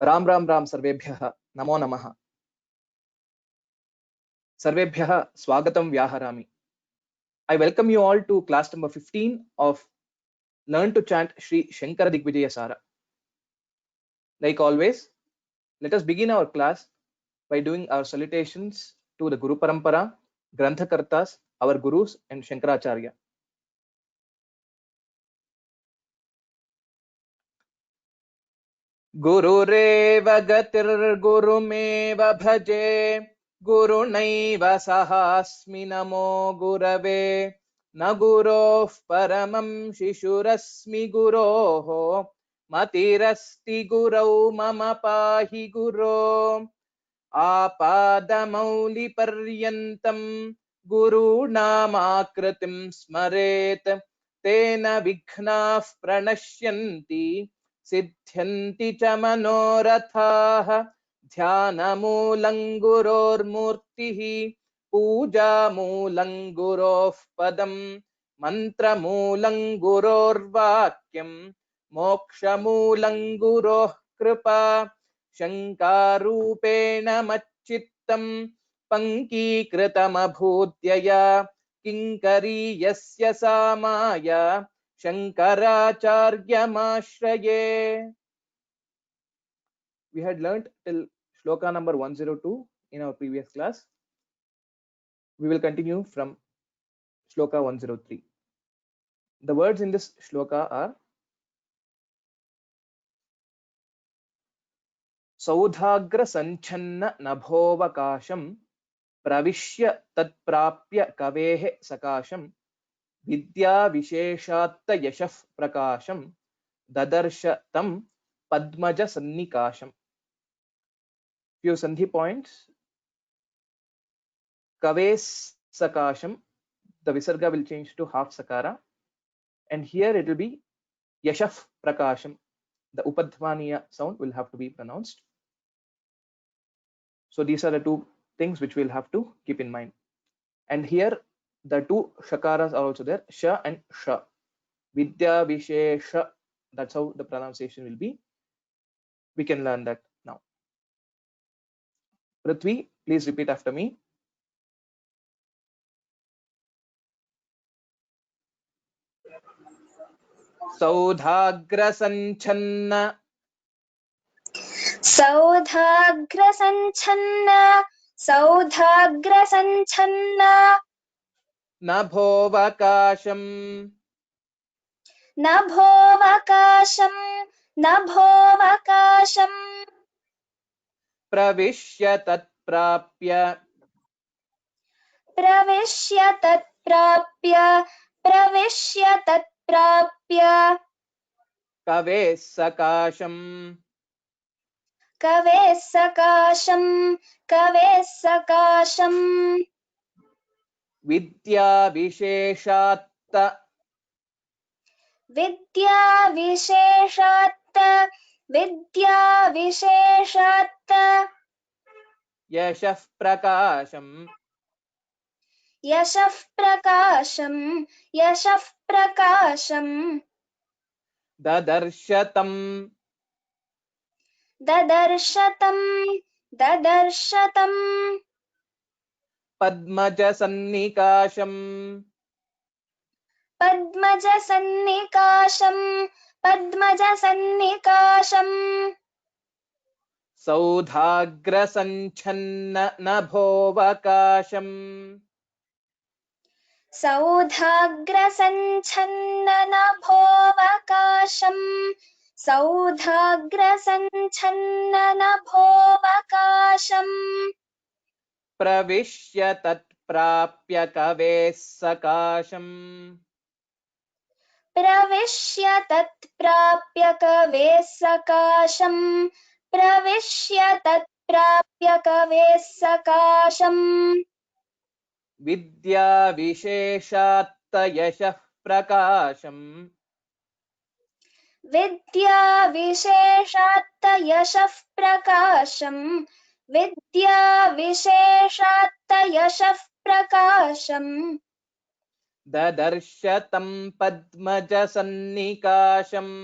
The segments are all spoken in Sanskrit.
राम राम राम सर्वेभ्यः नमो नमः। सर्वेभ्यः स्वागतं व्याहरामि। I welcome you all to class number 15 of Learn to Chant Sri Shankara Digvijaya Sara. Like always, let us begin our class by doing our salutations to the Guru Parampara, Granthakartas, our Gurus and Shankaracharya. Gurureva gatir gurumeva bhaje Gurunaiva sahasmi namo gurave न गुरोः परमं शिशुरस्मि गुरोः मतिरस्ति गुरौ मम पाहि गुरो आपादमौलिपर्यन्तं गुरूणामाकृतिं स्मरेत् तेन विघ्नाः प्रणश्यन्ति सिद्ध्यन्ति च मनोरथाः ध्यानमूलं गुरोर्मूर्तिः पूजामूलं गुरोः पदं मन्त्रमूलं गुरोर्वाक्यं मोक्षमूलं गुरोः कृपा शङ्कारूपेण मच्चित्तं पङ्कीकृतमभूद्यया किङ्करीयस्य सा माया शङ्कराचार्यमाश्रये. We had learnt till shloka number 102 in our previous class. We will continue from shloka 103. The words in this shloka are सौधाग्र संचन्न नभोवकाशं प्रविश्य तत्प्राप्य कवेः सकाशं विद्या विशेषात्त यशः प्रकाशं ददर्श तं Padmaja सन्निकाशम. Few sandhi points. Kaves sakasham, the visarga will change to half sakara, and here it will be yashaf prakasham. The upadhvaniya sound will have to be pronounced. So these are the two things which we'll have to keep in mind. And here the two shakaras are also there, sha and sha. Vidya vishesha, that's how the pronunciation will be. We can learn that now. Prithvi, please repeat after me. सौधाग्रसञ्छन्न सौधाग्रसञ्छन्न नभोवकाशं प्रविश्य तत्प्राप्य कवेः सकाशं विद्या विशेषात्त यशः प्रकाशं ददर्श तं पद्मज सन्निकाशं सौधाग्रसञ्छन्न नभोवकाशं प्रविश्य तत्प्राप्य कवेः सकाशम् विद्या विशेषात्त यशः प्रकाशम् ददर्श तं पद्मज सन्निकाशम्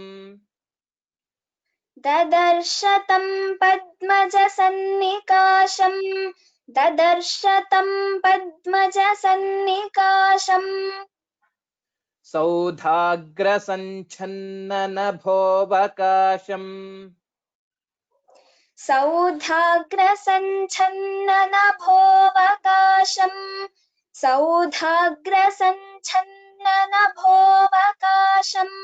ददर्श तं पद्मजसन्निकाशम् ददर्श तं पद्मजसन्निकाशम् सौधाग्रसञ्छन्ननभोऽवकाशम् सौधाग्रसञ्छन्ननभोऽवकाशम् सौधाग्रसञ्छन्ननभोऽवकाशम्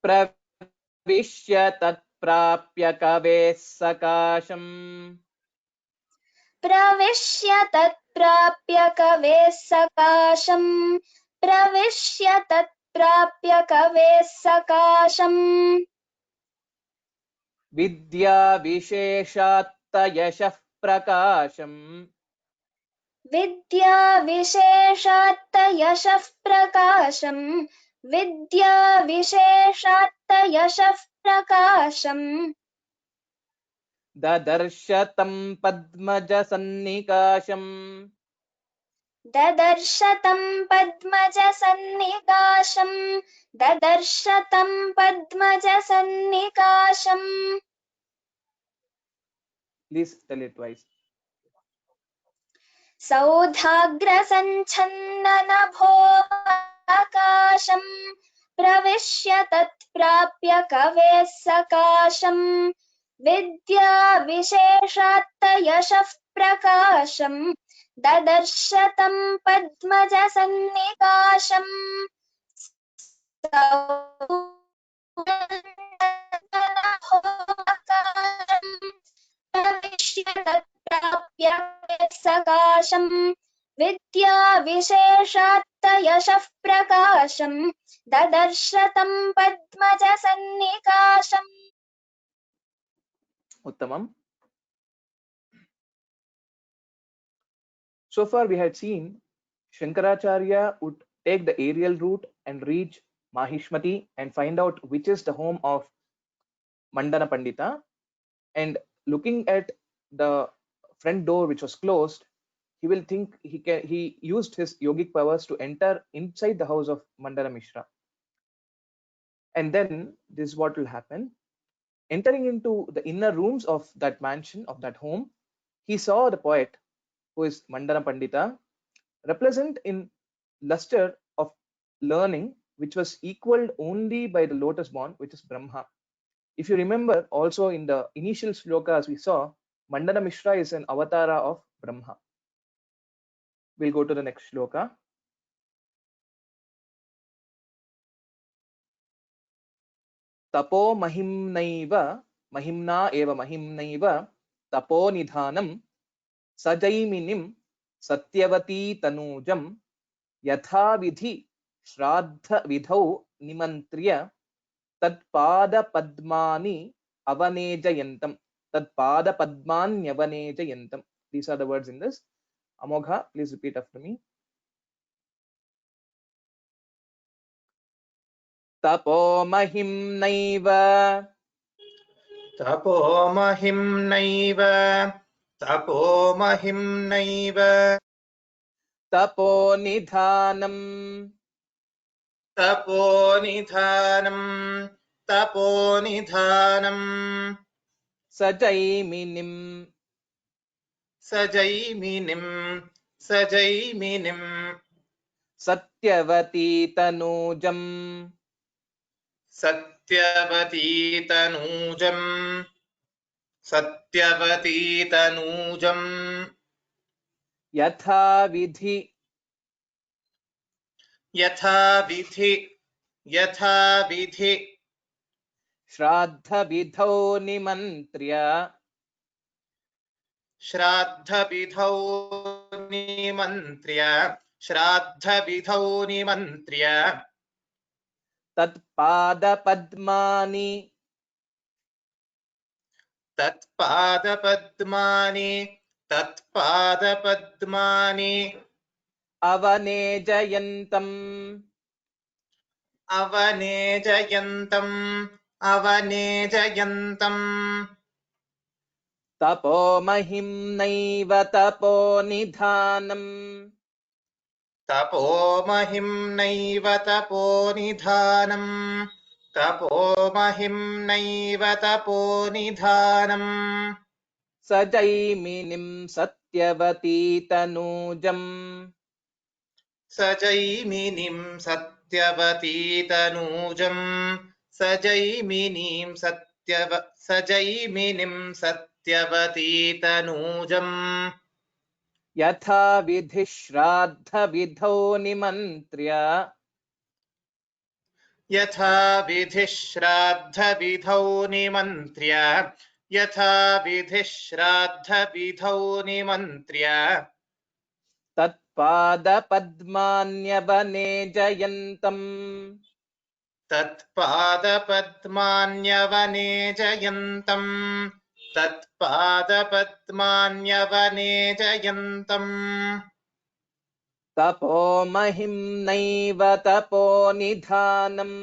प्रविश्य तत्प्राप्य कवेः सकाशम् प्रविश्य तत्प्राप्य कवेः सकाशम् प्रविश्य तत्प्राप्य कवेः सकाशम् विद्याविशेषात्तयशः प्रकाशम् विद्याविशेषात्तयशः प्रकाशम् विद्याविशेषात्तयशः प्रकाशम् ददर्श तं पद्मजसन्निकाशम् ददर्श तं पद्मजसन्निकाशम् ददर्श तं पद्मजसन्निकाशम् Please tell it twice. सौधाग्रसञ्छन्ननभोऽवकाशम् प्रविश्य तत्प्राप्य कवेः सकाशम् विद्याविशेषात्तयशः प्रकाशम् ददर्श तं पद्मजसन्निकाशम् प्रविश्य तत्प्राप्य सकाशम् विद्याविशेषात्तयशः प्रकाशम् ददर्श तं पद्मजसन्निकाशम् Uttamam. So far we had seen Shankaracharya would take the aerial route and reach Mahishmati and find out which is the home of Mandana Pandita, and looking at the front door which was closed, he will think he used his yogic powers to enter inside the house of Mandana Mishra. And then this is what will happen. Entering into the inner rooms of that mansion, of that home, he saw the poet, who is Mandana Pandita, represent in luster of learning, which was equaled only by the lotus born, which is Brahma. If you remember, also in the initial shlokas we saw, Mandana Mishra is an avatara of Brahma. We'll go to the next shloka. Tapo mahimnaiva, mahimna eva mahimnaiva, tapo nidhanam, sajaiminim, satyavati tanujam, yatha vidhi, shraddha vidhau nimantriya, तत्पाद पद्मानि avanejayantam. Tadpada padmanyavanejayantam. These are the words in this. Amogha, please repeat after me. Tapo mahimnaiva. Tapo mahimnaiva. Tapo mahimnaiva. Tapo nidhanam. Tapo nidhanam. Tapo nidhanam. Sajaiminim. Sajaiminim. Sajaiminim. Satyavati tanujam. Satyavati tanujam. Satyavati tanujam. Yatha vidhi. Yatha vidhi. Yatha vidhi. Shraddha vidhau nimantriya. Shraddha vidhau nimantriya. Shraddha vidhau nimantriya. Tatpada padmani. Tatpada padmani. Tatpada padmani. Avanejayantam. Avanejayantam. Avanejayantam. Tapo mahimnaiva tapo nidhanam. Tapo mahimnaiva tapo nidhanam. तपोमहिम्नैव तपोनिधानम् स जैमिनिं सत्यवती तनूजम् स जैमिनीं सत्यवतीतनूजम् स जैमिनीं सत्यवतीतनूजम् यथा विधि श्राद्धविधौ निमन्त्र्य यथा विधिः श्राद्धविधौ निमन्त्र्य यथा विधिः श्राद्धविधौ निमन्त्र्य तत्पादपद्मान्यवनेजयन्तम् तत्पादपद्मान्यवनेजयन्तम् तत्पादपद्मान्यवनेजयन्तम् तपोमहिम्नैव तपोनिधानम्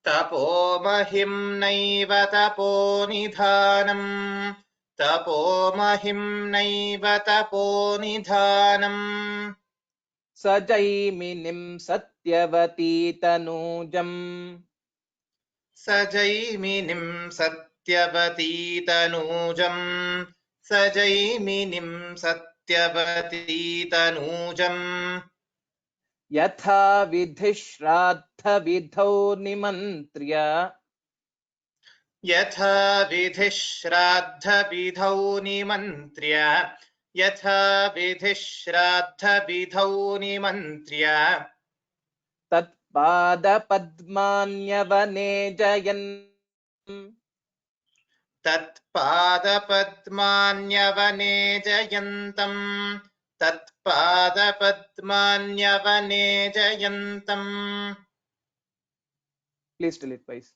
तपोमहिम्नैव तपोनिधानम् तपोमहिम्नैव तपोनिधानम् स जैमिनिं सत्यवती तनूजम् स जैमिनीं सत्यवतीतनूजम् स जैमिनीं सत्यवतीतनूजम् यथा विधि श्राद्धविधौ निमन्त्र्य यथा विधिः श्राद्धविधौ निमन्त्र्य यथा विधिः श्राद्धविधौ निमन्त्र्य तत्पादपद्मान्यवनेजयन् तत्पादपद्मान्यवनेजयन्तम् तत्पादपद्मान्यवनेजयन्तम् Please tell it twice.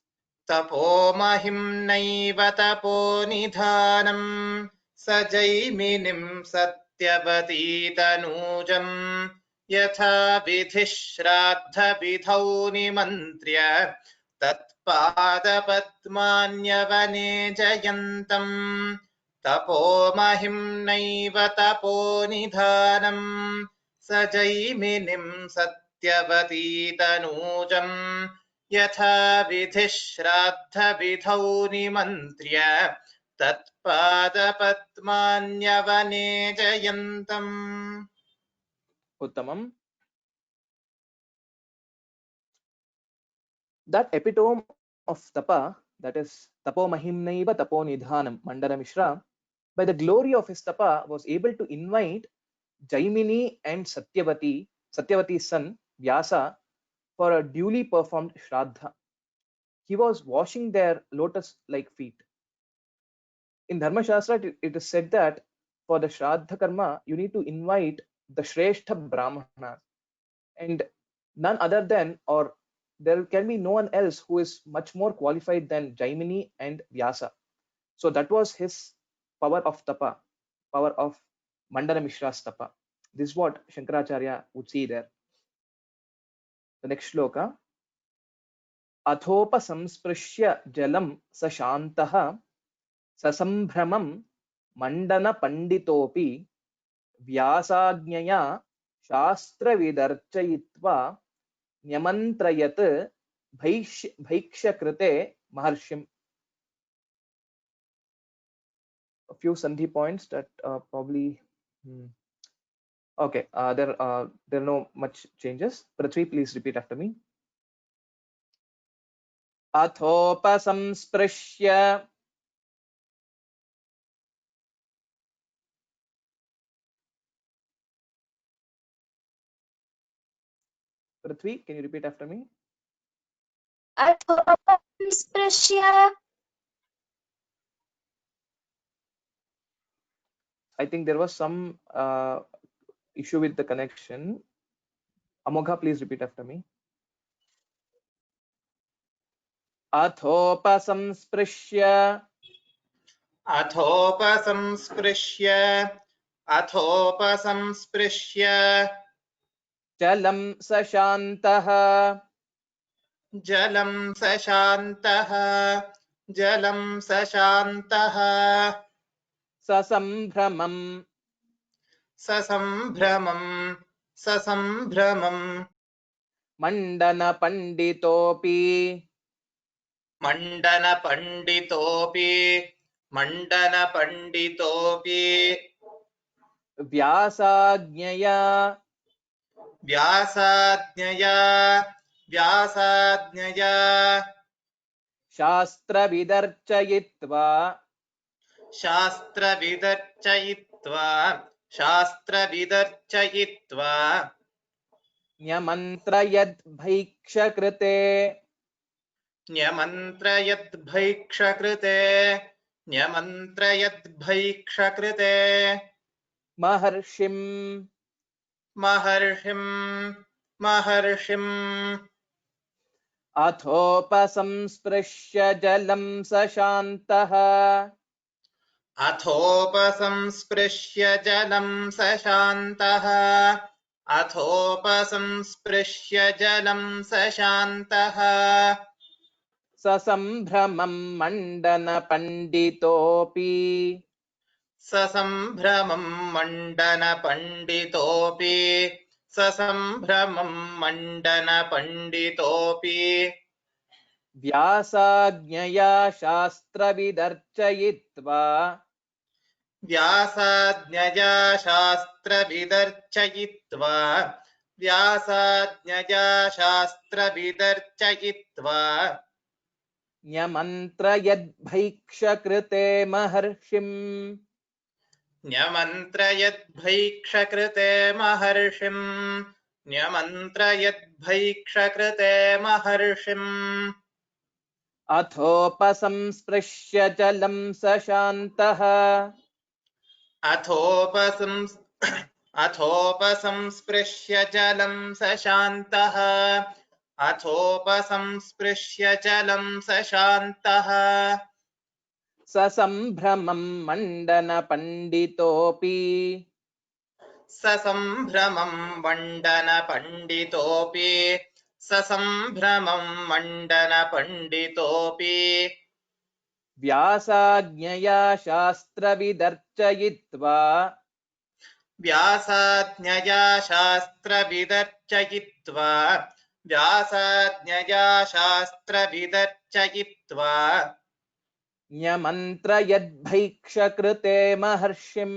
तपोमहिम्नैव तपोनिधानम् स जैमिनीं सत्यवतीतनूजम् यथा विधिः श्राद्धविधौ निमन्त्र्य तत्पादपद्मान्यवनेजयन्तम् तपोमहिम्नैव तपोनिधानम् स जैमिनीं सत्यवतीतनूजम् यथा विधिः श्राद्धविधौ निमन्त्र्य तत्पादपद्मान्यवनेजयन्तम् Uttamam. That epitome of tapa, that is tapo mahimnaiva tapo nidhanam, Mandana Mishra, by the glory of his tapa, was able to invite Jaimini and Satyavati's son Vyasa, for a duly performed shraddha. He was washing their lotus-like feet. In Dharma Shastra, it is said that for the shraddha karma, you need to invite the Shrestha Brahmanas, and none other than, or there can be no one else who is much more qualified than Jaimini and Vyasa. So that was his power of tapa, power of Mandana Mishra's tapa. This is what Shankaracharya would see there. The next shloka. Athopasamsprishya jalam sa shantah sasambhramam mandana panditopi vyasajñaya shastra vidarchayitva nyamantrayat bhaikshakrite maharshim. A few sandhi points that probably okay, there are no much changes. Prithvi, please repeat after me. Athopasamsprishya Prithvi, can you repeat after me? अथोपस्पृश्य I think there was some issue with the connection. Amogha, please repeat after me. Athopasamsprishya अथोपसंस्पृश्य jalam sashantah जलं सशान्तः sasambhramam ससम्भ्रमम् मंडन पंडितोपि मण्डनपण्डितोऽपि व्यासाज्ञया व्यासाज्ञया शास्त्रविदर्चयित्वा शास्त्रविदर्चयित्वा न्यमन्त्रयद्भैक्षकृते न्यमन्त्रयद्भैक्षकृते महर्षिम् महर्षिम् अथोपसंस्पृश्य जलं सशान्तः अथोपसंस्पृश्य जलं सशान्तः अथोपसंस्पृश्य जलं सशान्तः ससम्भ्रमं मण्डनपण्डितोऽपि ससम्भ्रमं मण्डनपण्डितोऽपि ससम्भ्रमं मण्डनपण्डितोऽपि व्यासाज्ञया शास्त्रविदर्चयित्वा व्यासाज्ञया शास्त्रविदर्चयित्वा व्यासाज्ञया शास्त्रविदर्चयित्वा न्यमन्त्रयद्भैक्षकृते महर्षिम् न्यमन्त्रयद्भैक्षकृते महर्षिम् न्यमन्त्रयद्भैक्षकृते महर्षिम् अथोपसंस्पृश्य जलं सशान्तः अथोपसंस्पृश्य जलं सशान्तः अथोपसंस्पृश्य जलं सशान्तः ससम्भ्रमं मण्डनपण्डितोऽपि ससम्भ्रमं मण्डनपण्डितोऽपि ससम्भ्रमं मण्डनपण्डितोऽपि व्यासाज्ञया शास्त्रविदर्चयित्वा व्यासाज्ञया शास्त्रविदर्चयित्वा व्यासाज्ञया शास्त्रविदर्चयित्वा न्यमन्त्रयद्भैक्षकृते महर्षिम्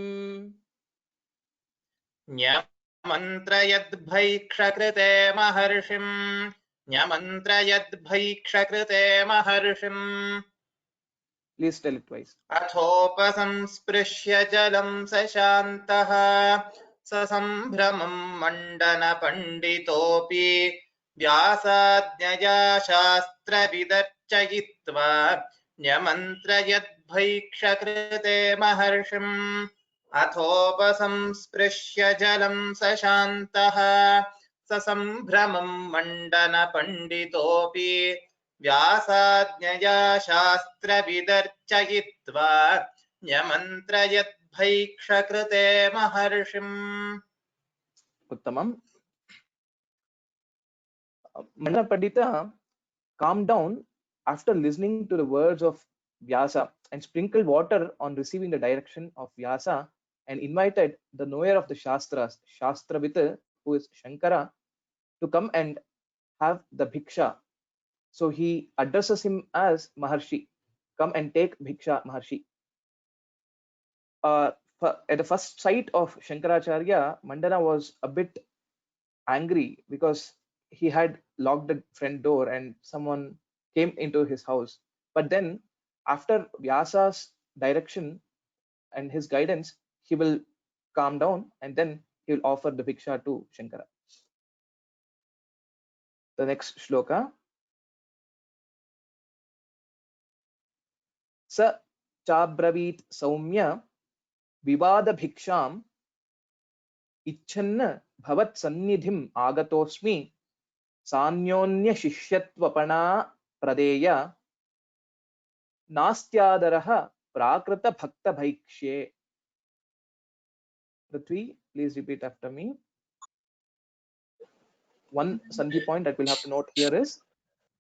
न्यमन्त्रयद्भैक्षकृते महर्षिम् न्यमन्त्रयद्भैक्षकृते महर्षिम् Please tell it twice. अथोपसंस्पृश्य जलं सशान्तः ससम्भ्रमं मण्डनपण्डितोऽपि व्यासाज्ञया शास्त्रविदर्चयित्वा न्यमन्त्रयद्भैक्षकृते महर्षिम् अथोपसंस्पृश्य जलं सशान्तः ससम्भ्रमं मण्डनपण्डितोऽपि व्यासाज्ञया शास्त्रविदर्चयित्वा न्यमन्त्रयद्भैक्षकृते महर्षिम् Uttamam. Mandana Pandita calmed down after listening to the words of Vyasa and sprinkled water on receiving the direction of Vyasa and invited the knower of the Shastras, Shastravita, who is Shankara, to come and have the Bhiksha. So he addresses him as Maharshi. Come and take Bhiksha, Maharshi. At the first sight of Shankaracharya, Mandana was a bit angry because he had locked the front door and someone came into his house. But then, after Vyasa's direction and his guidance, he will calm down and then he will offer the Bhiksha to Shankara. The next shloka. Sa chabravit saumya vivada bhiksham इच्छन्न भवत् सन्निधिम आगतोस्मि सान्योन्य शिष्यत्वपणा प्रदेय नास्त्यादरः प्राकृत भक्त भैक्ष्ये. Prithvi, please repeat after me. One sandhi point that we'll have to note here is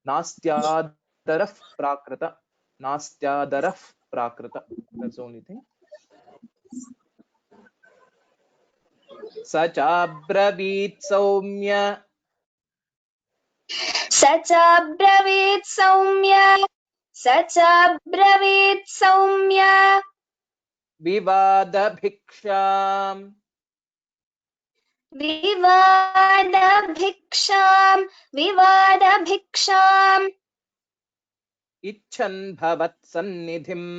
नास्त्यादरः Prakrit. नास्त्यादरः Prakrit. That's the only thing. स चाब्रवीत् सौम्य स चाब्रवीत् सौम्य विवादभिक्षाम् विवादभिक्षाम् इच्छन् भवत्सन्निधिम्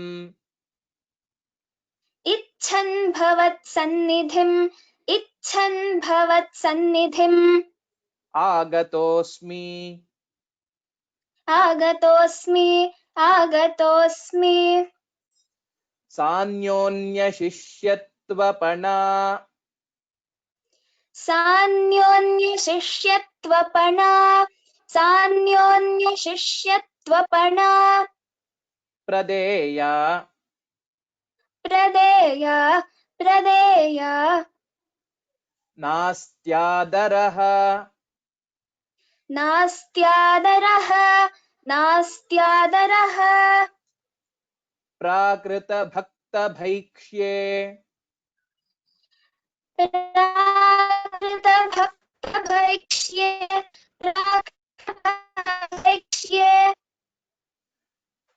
इच्छन् भवत्सन्निधिम् आगतोऽस्मि आगतोऽस्मि सान्योन्यशिष्यत्वपणा सान्योन्यशिष्यत्वपणा प्रदेया प्रदेया नास्त्यादरः नास्त्यादरः प्राकृतभक्तभैक्ष्ये प्राकृतभक्तभैक्ष्ये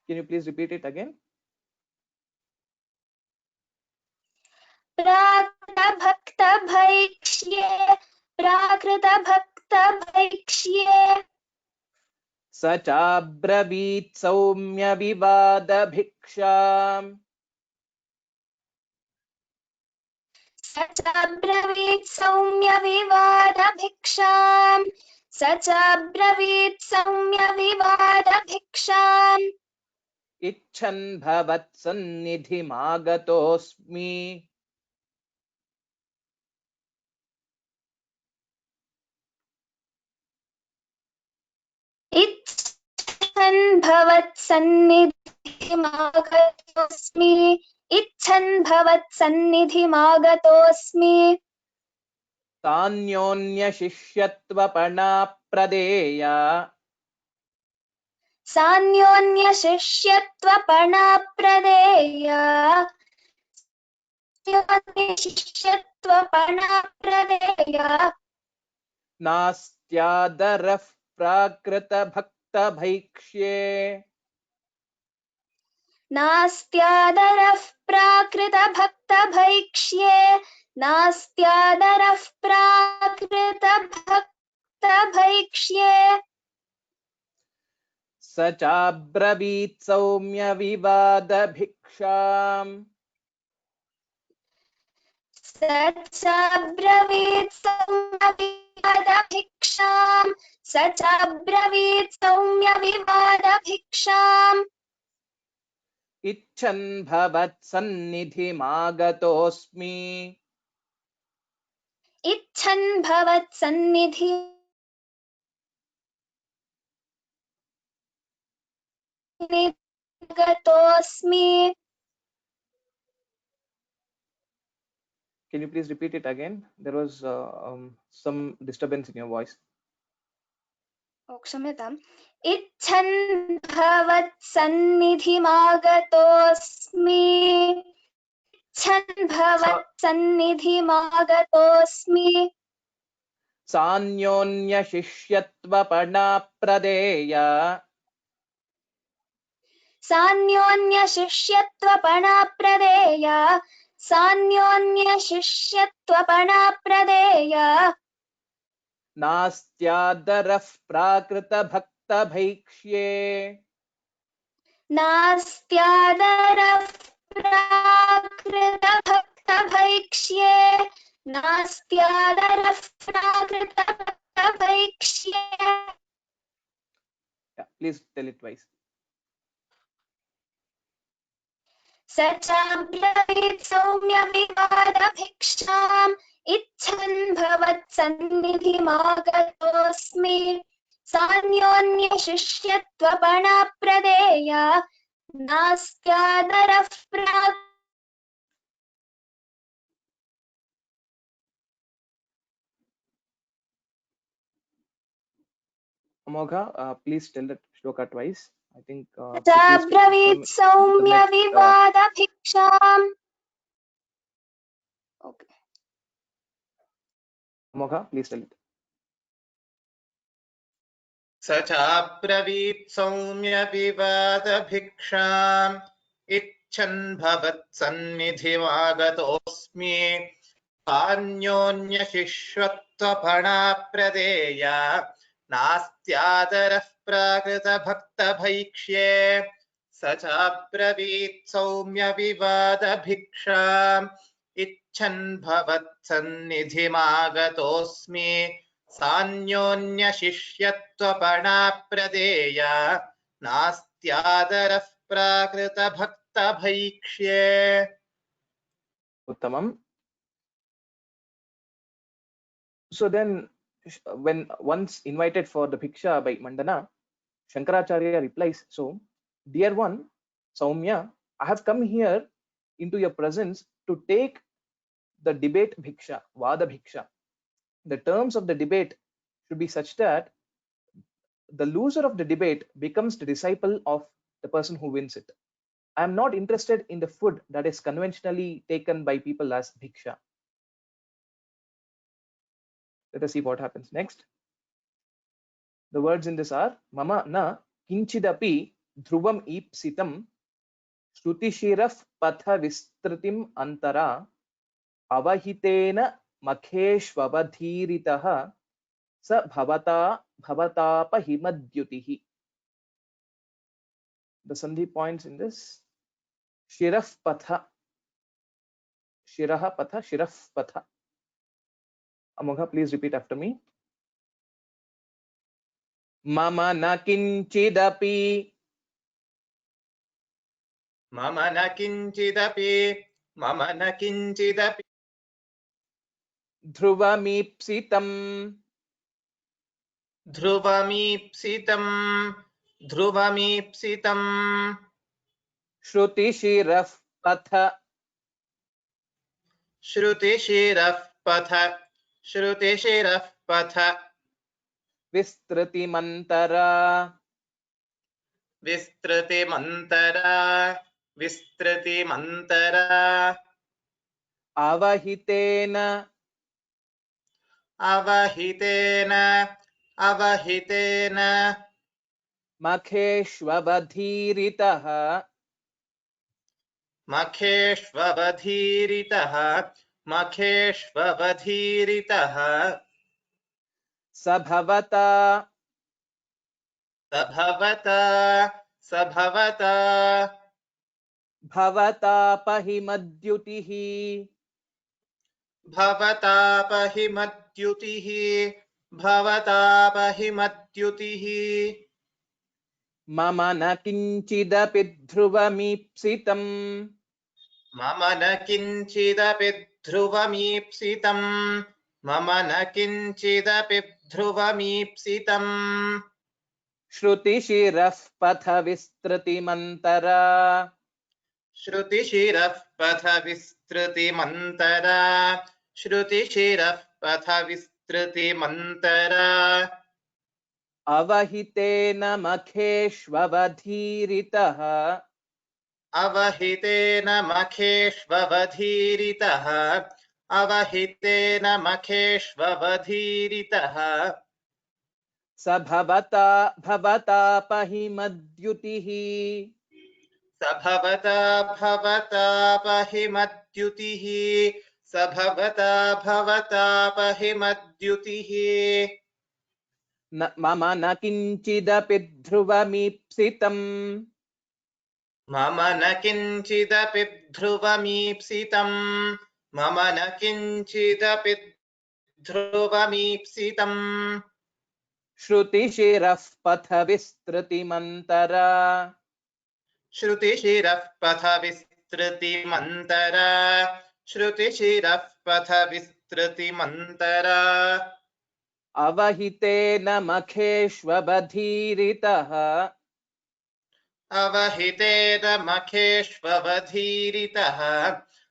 Can you please repeat it again? प्राकृतभक्तभैक्ष्ये स चाब्रवीत् सौम्यविवादभिक्षाम् स चाब्रवीत् सौम्यविवादभिक्षाम् इच्छन् भवत्सन्निधिमागतोऽस्मि इच्छन् भवत्सन्निधिमागतोऽस्मि तान्योन्यशिष्यत्वपणा प्रदेया सान्योन्यशिष्यत्वपणा प्रदेया नास्त्यादरः प्राकृतभक्तभैक्ष्ये नास्त्यादरः प्राकृतभक्तभैक्ष्ये स चाब्रवीत् सौम्यविवादभिक्षाम् स चाब्रवीत् सौम्यविवादभिक्षाम् इच्छन् भवत्सन्निधिमागतोऽस्मि इच्छन् भवत्सन्निधिमागतोऽस्मि Can you please repeat it again? There was some disturbance in your voice. क्षम्यताम् इच्छन् भवत्सन्निधिमागतोऽस्मि सान्योन्यशिष्यत्वपणा प्रदेया नास्त्यादरः प्राकृतभक्तभैक्ष्ये नास्त्यादरः प्राकृतभक्तभैक्ष्ये Yeah, please tell it twice. स चाब्रवीत् सौम्यविवादभिक्षाम् इच्छन् भवत्सन्निधिमागतोऽस्मि सान्योन्यशिष्यत्वपणा प्रदेया नास्त्यादरः Amogha, please tell that shloka twice. I think चाब्रवीत् सौम्यविवादभिक्षाम् Okay. Amogha, please tell it. स चाब्रवीत् सौम्य विवादभिक्षाम् इच्छन् भवत्सन्निधिमागतोऽस्मि अन्योन्यशिष्यत्वपणाप्रदेया नास्त्यादरः प्राकृतभक्तभैक्ष्ये स चाब्रवीत् सौम्य विवादभिक्षाम् इच्छन् भवत्सन्निधिमागतोऽस्मि सान्योन्यशिष्यत्वपणाप्रदेया नास्त्यादरः प्राकृतभक्तभैक्ष्ये Uttamam. So then, when once invited for the bhiksha by Mandana, Shankaracharya replies, "So, dear one, Saumya, I have come here into your presence to take the debate bhiksha, Vada bhiksha. The terms of the debate should be such that the loser of the debate becomes the disciple of the person who wins it. I am not interested in the food that is conventionally taken by people as bhiksha." Let us see what happens next. The words in this are Mama na kinchidapi dhruvam ipsitam Shrutishraf patha vistritim antara avahitena makheshvavadhiritaha sa bhavatapa himadyutihi. The sandhi points in this: Shiraf patha, Shiraha patha, Shiraf patha. Amogha, please repeat after me. Mama na kinchidapi मम न किञ्चिदपि dhruvamipsitam ध्रुवमीप्सितम् Shrutishraf patha श्रुतिशिरः पथ vistritimantara विस्तृतिमन्तरा avahitena अवहितेन makheshvavadhiritaha मखेष्ववधीरितः sabhavata सभवता bhavatapahimadyutihi भवतापहिमद्युतिः mama na kinchidapi dhruvamipsitam मम न किञ्चिदपि ध्रुवमीप्सितम् Shrutishraf patha vistritimantara श्रुतिशिरः पथ विस्तृतिमन्तरा avahitena makheshvavadhiritaha अवहितेन मखेष्ववधीरितः sabhavata bhavatapahimadyutihi भवतापहिमद्युतिः mama na kinchidapi dhruvamipsitam मम न किञ्चिदपि ध्रुवमीप्सितम् Shrutishraf patha vistritimantara श्रुतिशिरः पथ विस्तृतिमन्तरा avahitena makheshvavadhiritaha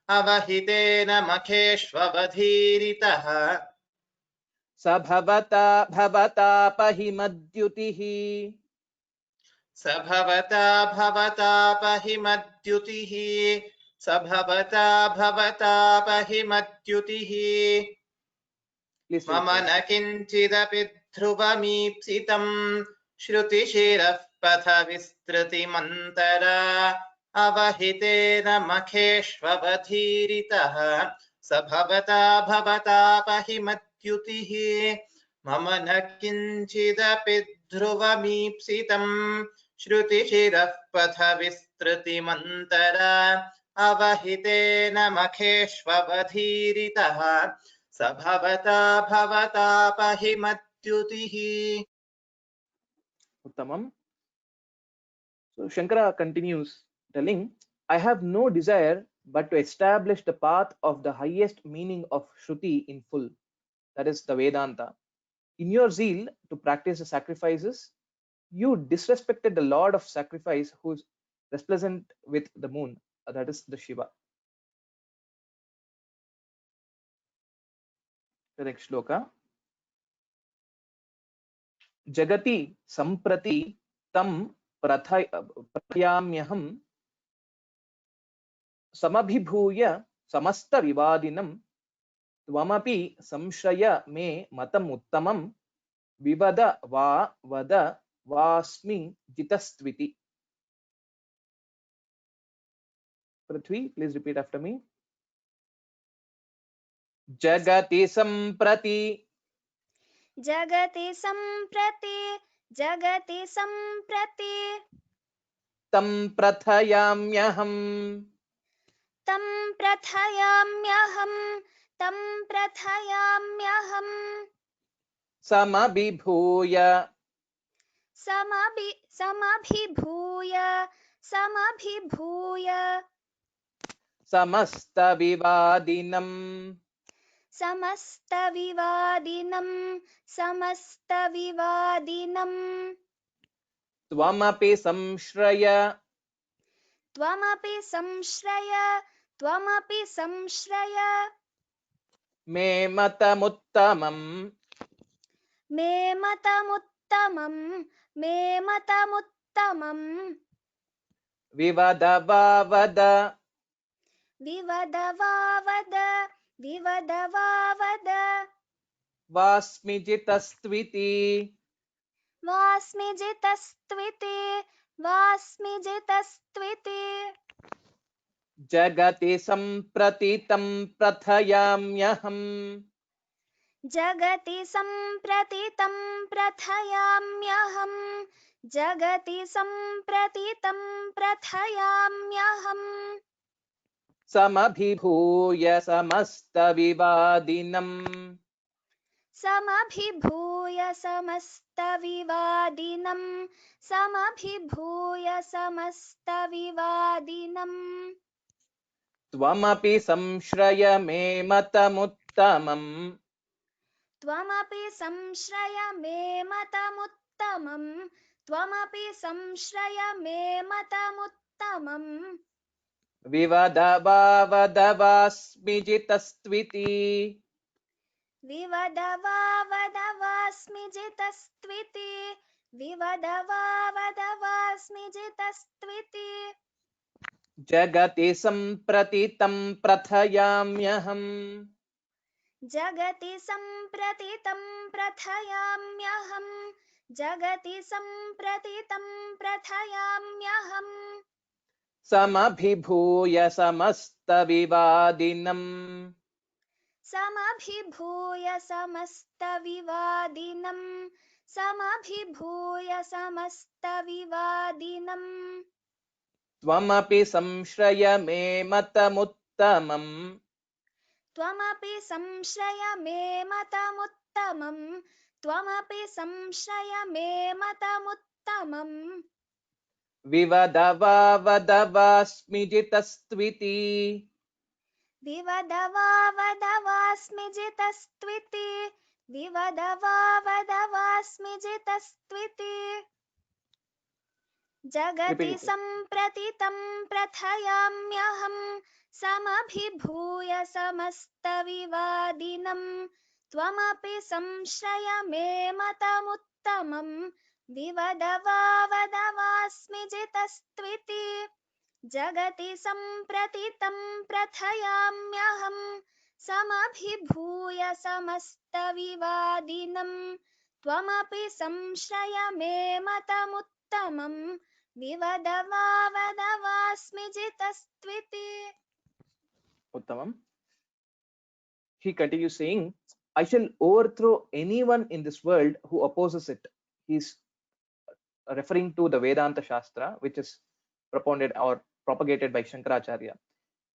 अवहितेन मखेष्ववधीरितः sabhavata bhavatapahimadyutihi स भवतापहिमद्युतिः Please मम repeat. न किञ्चिदपि ध्रुवमीप्सितम् श्रुतिशिरः पथ विस्तृतिमन्तरा अवहितेन मखेष्ववधीरितः स भवता भवतापहिमत्युतिः मम न किञ्चिदपि ध्रुवमीप्सितम् श्रुतिशिरः पथ विस्तृतिमन्तरा अवहितेन मखेष्ववधीरितः स भवता भवतापहिमत्युतिः. Uttamam. So Shankara continues telling, I have no desire but to establish the path of the highest meaning of Shruti in full, that is the Vedanta. In your zeal to practice the sacrifices, you disrespected the Lord of sacrifice who is resplendent with the moon, that is the Shiva. The next shloka. Jagati samprati tam prathayamyaham samabhibhuya samasta vivadinam tvamapi samshraya me matam uttamam vivada va vada vasmi jitastviti. Prithvi, please repeat after me. Jagati samprati जगति सम्प्रति tam prathayamyaham तं प्रथयाम्यहं samabhibhuya समभिभूय samasta vivadinam समस्तविवादिनं tvamapi samshraya त्वमपि संश्रय me matamuttamam मे मतमुत्तमम् vivada va vada विवदवावद vasmi jitastviti. वास्मि जितस्त्विति Jagati sampratitam prathayamyaham जगति सम्प्रतितं प्रथयाम्यहम् samabhibhuya samasta vivadinam समभिभूय समस्तविवादिनं tvamapi samshraya me matamuttamam त्वमपि संश्रय मे मतमुत्तमम् vivada va vada vasmi jitastviti. विवदवावद वास्मि जितस्त्विति Jagati sampratitam prathayamyaham जगति सम्प्रतितं प्रथयाम्यहम् samabhibhuya samasta vivadinam समभिभूय समस्तविवादिनं tvamapi samshraya me matamuttamam त्वमपि संश्रय मे मतमुत्तमम् vivada va vada vasmi jitastviti. विवदवावद वास्मि जितस्त्विति जगति Repeat it. सम्प्रतितं प्रथयाम्यहम् समभिभूय समस्तविवादिनं त्वमपि संश्रय मे मतमुत्तमम् विवदवावद वास्मि जितस्त्विति जगति सम्प्रतितं प्रथयाम्यहम् समभिभूय समस्तविवादिनं त्वमपि संश्रयमे मतमुत्तमं विवद वा वद वास्मि जितस्त्विति. Uttamam. He continues saying, I shall overthrow anyone in this world who opposes it. He's referring to the Vedanta Shastra, which is propounded or propagated by Shankaracharya.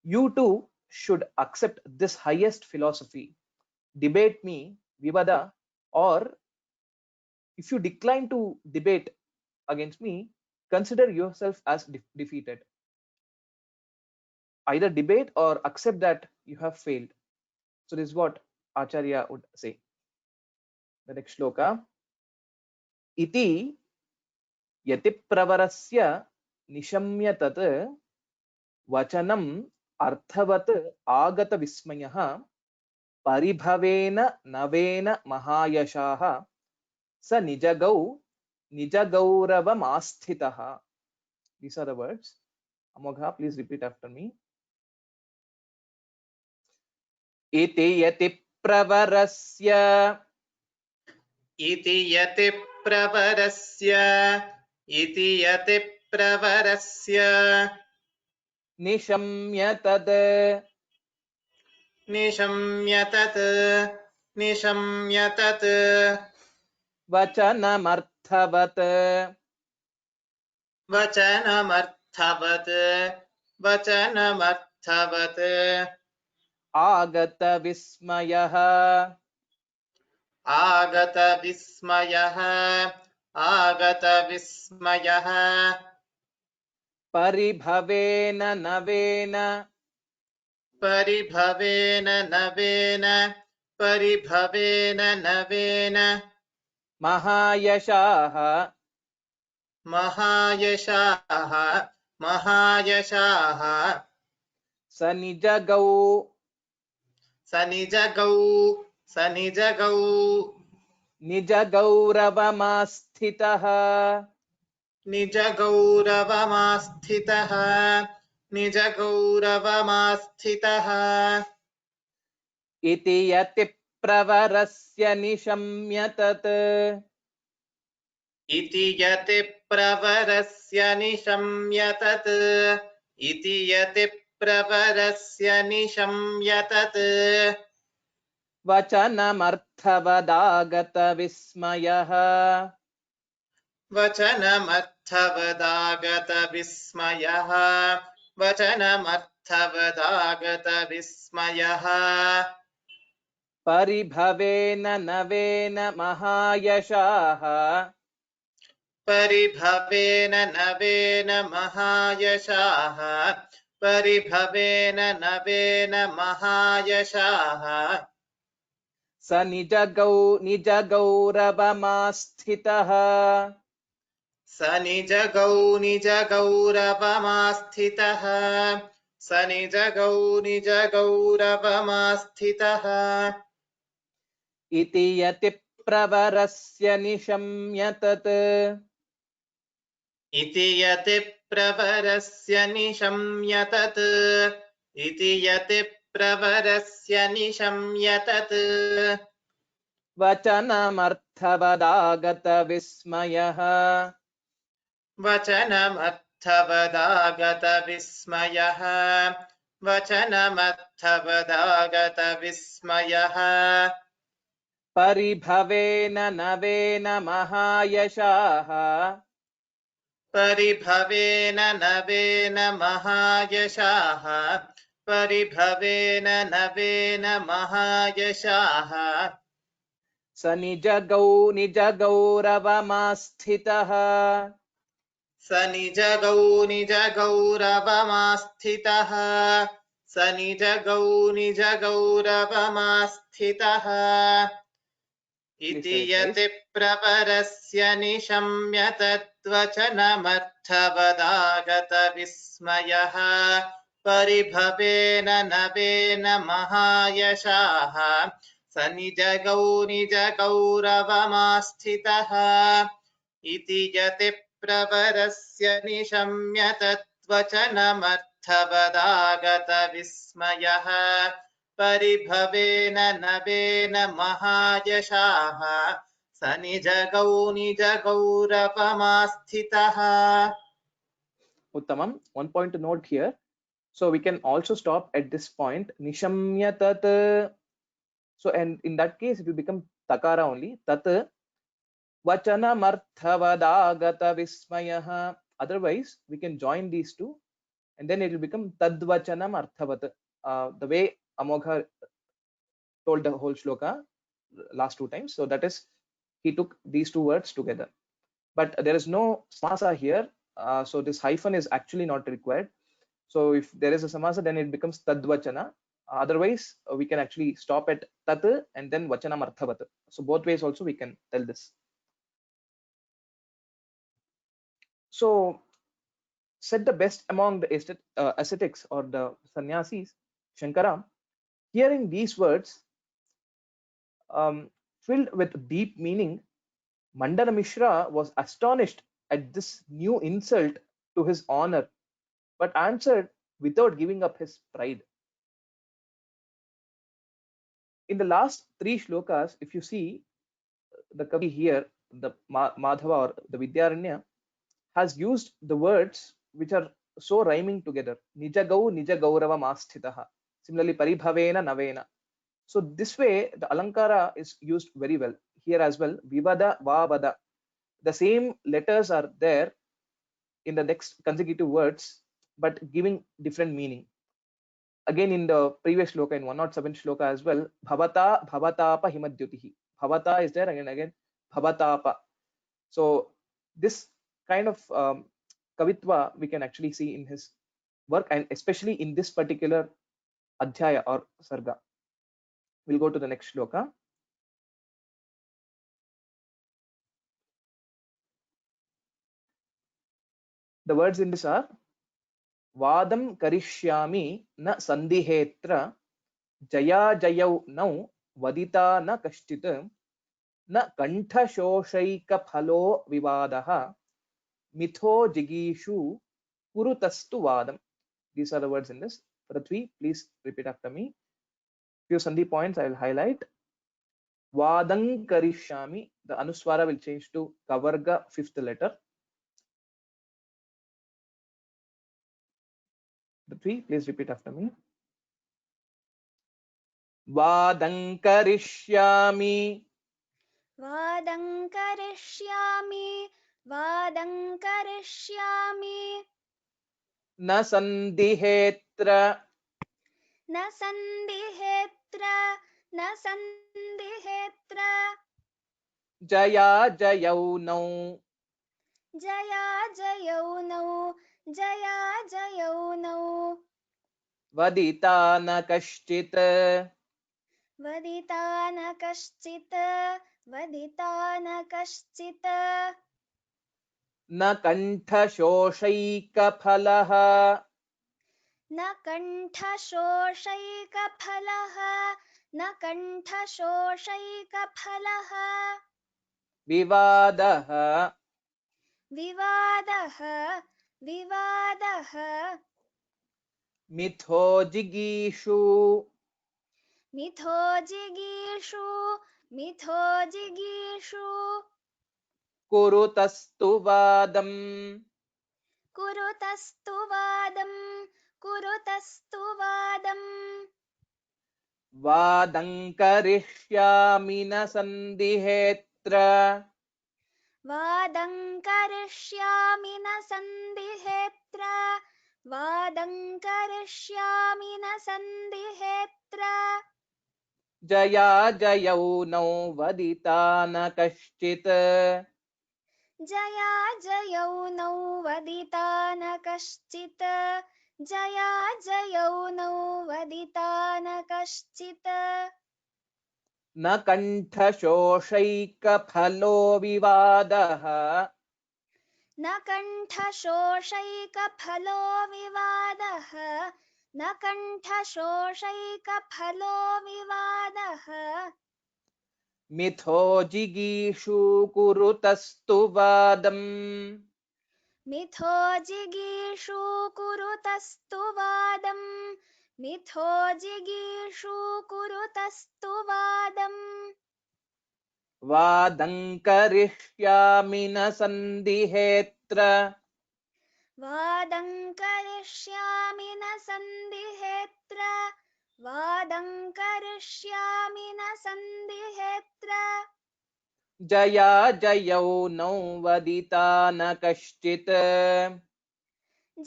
You too should accept this highest philosophy. Debate me, Vivada, or if you decline to debate against me, consider yourself as defeated. Either debate or accept that you have failed. So this is what Acharya would say. The next shloka. Iti yati pravarasya nishamya tat vachanam arthavat agata vismayah paribhavena navena mahayashaha sa nijagau nijagauravam asthitaha. These are the words. Amogha, please repeat after me. Iti yati pravarasya इति यति प्रवरस्य इति यति प्रवरस्य nishamya tad निशम्य तत् vachanamarthavat वचनमर्थवत् agata vismayah आगत विस्मयः paribhavena navena परिभवेन mahayashaha महायशाः sanijagau सनिजगौ nijagauravamastitah निजगौरवमास्थितः iti yati pravarasya nishamya tat इति यति प्रवरस्य निशम्य तत् vachanamarthavadagata vismayah वचनमर्थवदागत विस्मयः paribhavena navena mahayashaha परिभवेन नवेन महायशाः sa nijagauravamastitah स निजगौरवमास्थितः iti yati pravarasya nishamya tat इति यति प्रवरस्य निशम्य तत् vachanamarthavadagata vismayah वचनमर्थवदागत विस्मयः paribhavena navena mahayashaha परिभवेन नवेन महायशाः sa nijagauravamastitah स निजगौरवमास्थितः इति यति प्रवरस्य निशम्य तद्वचनमर्थवदागत विस्मयः परिभवेन नवेन महायशाः स निजगौरवमास्थितः इति यति प्रवरस्य निशम्य तद्वचनमर्थवदागत विस्मयः परिभवेन नवेन महायशाः स निजगौ निजगौरवमास्थितः. Uttamam. One point to note here. So we can also stop at this point. Nishamya tat. So and in that case it will become takara only. Tat vachanamarthavadagata vismayah. Otherwise we can join these two and then it will become tadvachanam arthavat. The way Amogha told the whole shloka last two times. So that is, he took these two words together. But there is no samasa here. So this hyphen is actually not required. So if there is a samasa, then it becomes tadvachana. Otherwise, we can actually stop at tat and then vachanam arthavat. So both ways also we can tell this. So said the best among the ascetics or the sannyasis, Shankara, hearing these words filled with deep meaning, Mandana Mishra was astonished at this new insult to his honor, but answered without giving up his pride. In the last three shlokas, if you see the Kavi here, the Madhava or the Vidyaranya has used the words which are so rhyming together. Nijagau Nijagaurava Masthitaha. Similarly, Paribhavena Navena. So this way, the Alankara is used very well. Here as well, Vivada Vavada. The same letters are there in the next consecutive words, but giving different meaning. Again, in the previous shloka, in 107 shloka as well, Bhavata Bhavatapa Himadyutihi. Bhavata is there again Bhavatapa. So this kind of kavitva we can actually see in his work, and especially in this particular adhyaya or sarga. We'll go to the next shloka. The words in this are Vadam karishyami na sandihetra jaya jayau nau vadita na kashchit na kantha shoshaika phalo vivadaha mitho jigishu kurutastu vadam. These are the words in this. Prithvi, please repeat after me. Few sandhi points I will highlight. Vadam karishyami. The anuswara will change to kavarga fifth letter. Prithvi, please repeat after me. Vadam karishyami. Vadam karishyami. Vadam karishyami. Na sandihetra. Na sandihetra. Na sandihetra. Jaya jayau nau. Jaya jayau nau. Jaya jayau nau. Vadita na kashchit. Vadita na kashchit. Vadita na kashchit. Na kantha shoshaika phalaha. न कण्ठशोषैकफलः न कण्ठशोषैकफलः विवादः. विवादः विवादः मिथो जिगीषु. मिथो जिगीषु मिथो जिगीषु कुरुतस्तु वादम्. कुरुतस्तु वादम् कुरुतस्तु वादम् वादं करिष्यामि न सन्दिहेत्र. वादं करिष्यामि न सन्दिहेत्र वादं करिष्यामि न सन्दिहेत्र जया जयौ नौ वदिता न कश्चित्. जया जयौ नौ वदिता न कश्चित् जया जयौ नौ वदिता न कश्चित् न कण्ठशोषैकफलो विवादः. न कण्ठशोषैकफलो विवादः न कण्ठशोषैकफलो विवादः मिथो जिगीषु कुरुतस्तु वादम्. मिथो जिगीषु कुरुतस्तु वादम् मिथो जिगीषु कुरुतस्तु वादम् वादं करिष्यामि न सन्दिहेऽत्र वादं करिष्यामि न सन्दिहेऽत्र वादं करिष्यामि न सन्दिहेऽत्र जया जयौ नौ वदिता न कश्चित्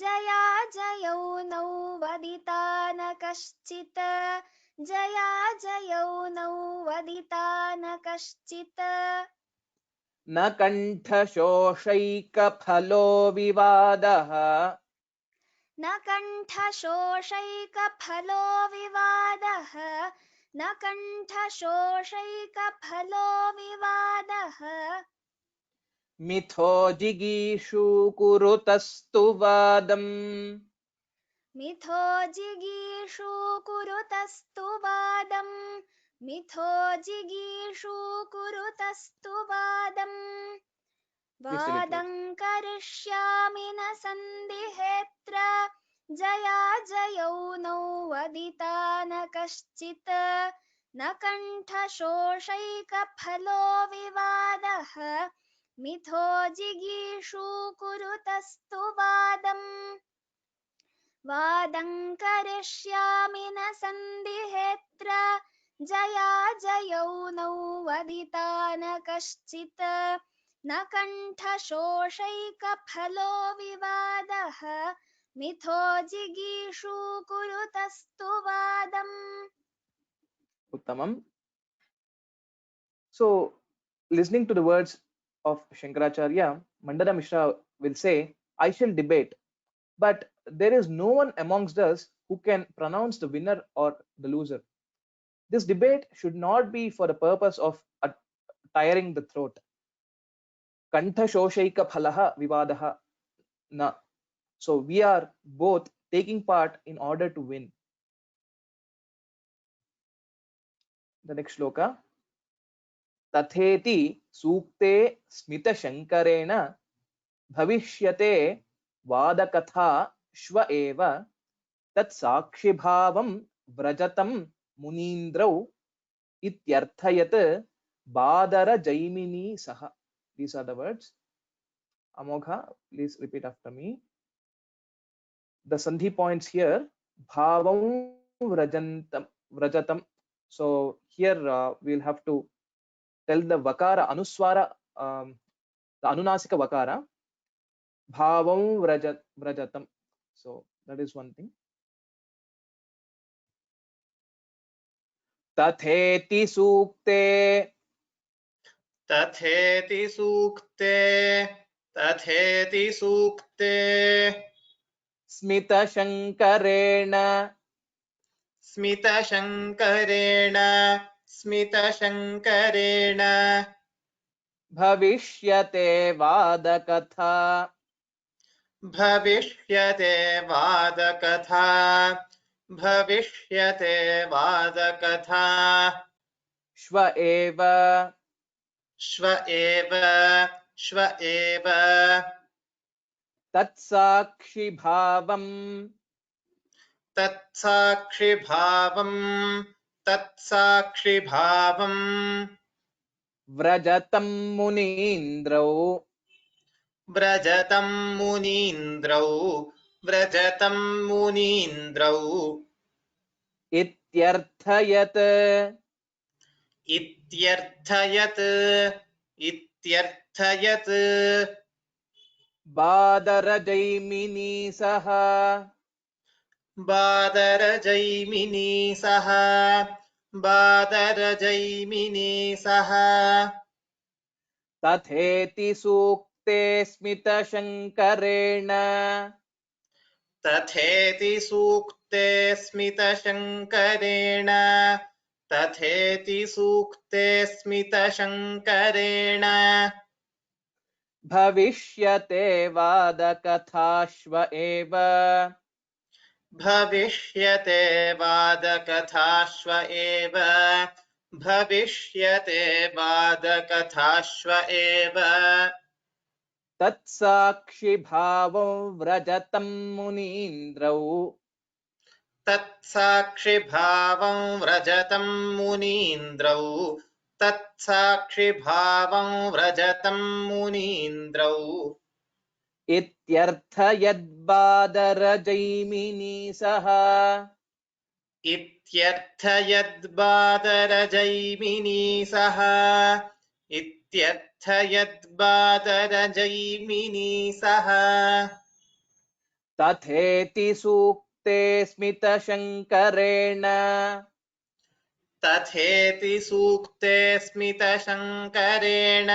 जया जयौ नौ वदिता न कश्चित् जया जयौ नौ वदिता न कश्चित् न कण्ठशोषैकफलो विवादः न कण्ठशोषैकफलो विवादः न कण्ठशोषैकफलो विवादः मिथो जिगीषु कुरुतस्तु वादम् मिथो जिगीषु कुरुतस्तु वादम् मिथो जिगीषु कुरुतस्तु वादम् Please tell it वादं करिष्यामि न सन्दिहेऽत्र जया जयौ नौ वदिता न कश्चित् न कण्ठशोषैकफलो विवादः मिथो जिगीषु कुरुतस्तु वादम् वादं करिष्यामि न सन्दिहेऽत्र जया जयौ नौ वदिता न कश्चित् न कण्ठशोषैकफलो विवादः मिथो जिगीषु कुरुतस्तु वादम् Uttamam. So, listening to the words of Shankaracharya, Mandana Mishra will say, I shall debate, but there is no one amongst us who can pronounce the winner or the loser. This debate should not be for the purpose of tiring the throat. Kantha shoshaika phalaha vivadaha na. So we are both taking part in order to win. The next shloka. Tatheti sukte smita shankarena bhavishyate vadakatha shva eva tat sakshibhavam vrajatam munindrau ityarthayat badara jaimini saha. These are the words. Amogha, please repeat after me. The sandhi points here, bhavam vrajatam. So here we'll have to tell the vakara anuswara, the anunasika vakara, bhavam vrajatam. So that is one thing. Tatheti sukte तथेति सूक्ते smita shankarena स्मितशङ्करेण bhavishyate vadakatha भविष्यते वादकथा shva eva श्व एव tatsakshi bhavam तत्साक्षिभावम् व्रजतं मुनीन्द्रौ व्रजतं मुनीन्द्रौ इत्यर्थयत् बादरजैमिनी सह तथेति सूक्ते स्मितशङ्करेण तथेति सूक्ते स्मितशङ्करेण भविष्यते वादकथाश्व एव भविष्यते वादकथाश्व एव तत्साक्षिभावं व्रजतं मुनीन्द्रौ तत्साक्षिभावं व्रजतं मुनीन्द्रौ तत्साक्षिभावं व्रजतं मुनीन्द्रौ इत्यर्थ यद्बादरजैमिनी सह इत्यर्थ यद्बादरजैमिनी सह इत्यर्थ यद्बादरजैमिनी सह तथेति सूक्ते स्मितशङ्करेण तथेति सूक्ते स्मितशङ्करेण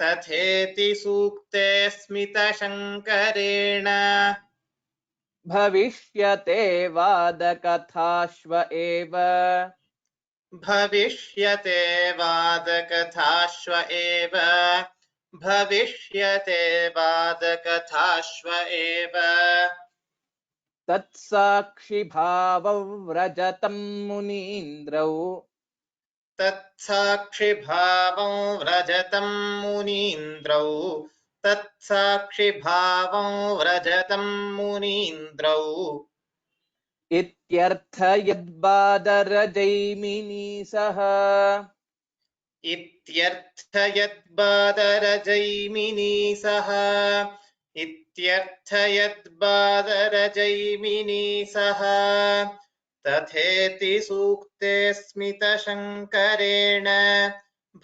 तथेति सूक्ते स्मितशङ्करेण भविष्यते वादकथाश्व एव भविष्यते वादकथाश्व एव भविष्यते वादकथाश्व एव तत्साक्षिभावौ व्रजतं मुनीन्द्रौ तत्साक्षिभावं व्रजतं मुनीन्द्रौ तत्साक्षिभावं व्रजतं मुनीन्द्रौ इत्यर्थ यद्बादरजैमिनी सह इत्यर्थ यद्बादरजैमिनी सह इत्यर्थ यद्बादरजैमिनी सह तथेति सूक्ते स्मितशङ्करेण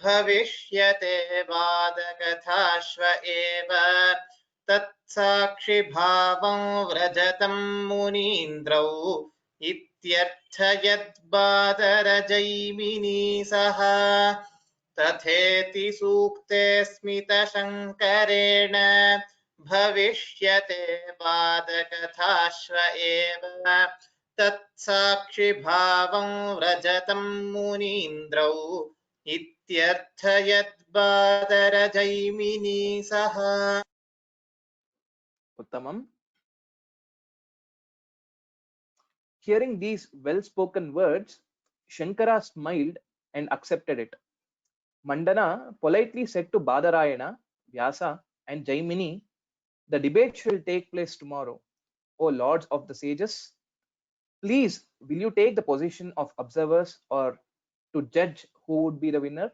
भविष्यते वादकथाश्व एव तत्साक्षिभावं व्रजतं मुनीन्द्रौ इत्यर्थ यद्बादरजैमिनी सह तथेति सूक्ते स्मितशङ्करेण भविष्यते वादकथाश्व एव तत्साक्षिभावं व्रजतं मुनीन्द्रौ इत्यर्थ यद्बादरजैमिनी सह उत्तमम्. Hearing these well-spoken words, Shankara smiled and accepted it. Mandana politely said to Badarayana, Vyasa, and Jaimini, "The debate shall take place tomorrow. O lords of the sages, please, will you take the position of observers or to judge who would be the winner?"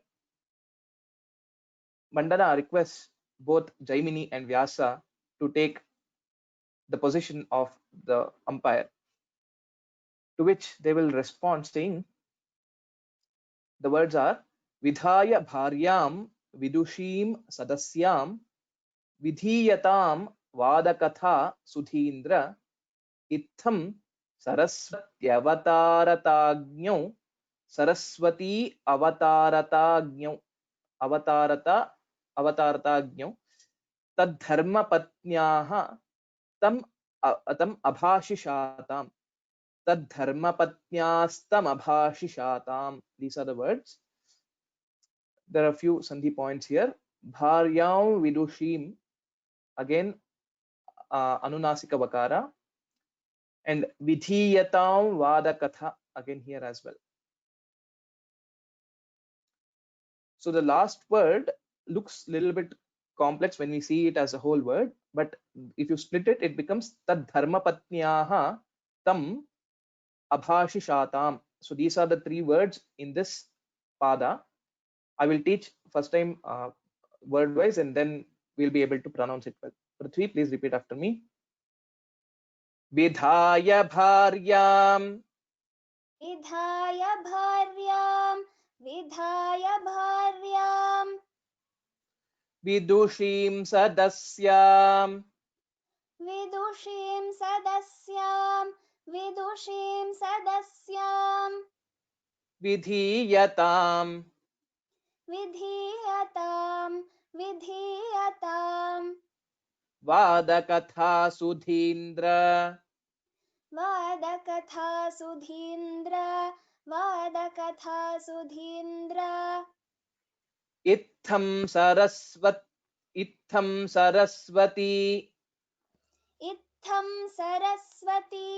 Mandana requests both Jaimini and Vyasa to take the position of the umpire, to which they will respond saying, the words are, Vidhaya bharyam vidushim sadasyam vidhiyatam vadakatha sudhindra itham saraswatyavataratagnyo saraswati avataratagnyo तद्धर्मपत्न्याः तम abhashishatam तद्धर्मपत्न्यास्tam abhashishatam. These are the words. There are a few sandhi points here. Bharyam vidushim, again anunasika vakara, and vidhiyatam vadakatha, again here as well. So the last word looks a little bit complex when we see it as a whole word, but if you split it, it becomes tad dharmapatnyaha tam abhashishatam. So these are the three words in this pada. I will teach first time word wise, and then we'll be able to pronounce it well. Prithvi, please repeat after me. Vidhaya bharyam विधाय भार्यां विधाय भार्यां vidushim sadasyam विदुषीं सदस्यां विदुषीं सदस्यां vidhiyatam विधीयतां विधीयतां vadakatha sudhindra वादकथा Sudhindra वादकथा Sudhindra इत्थं सरस्वती इत्थं सरस्वती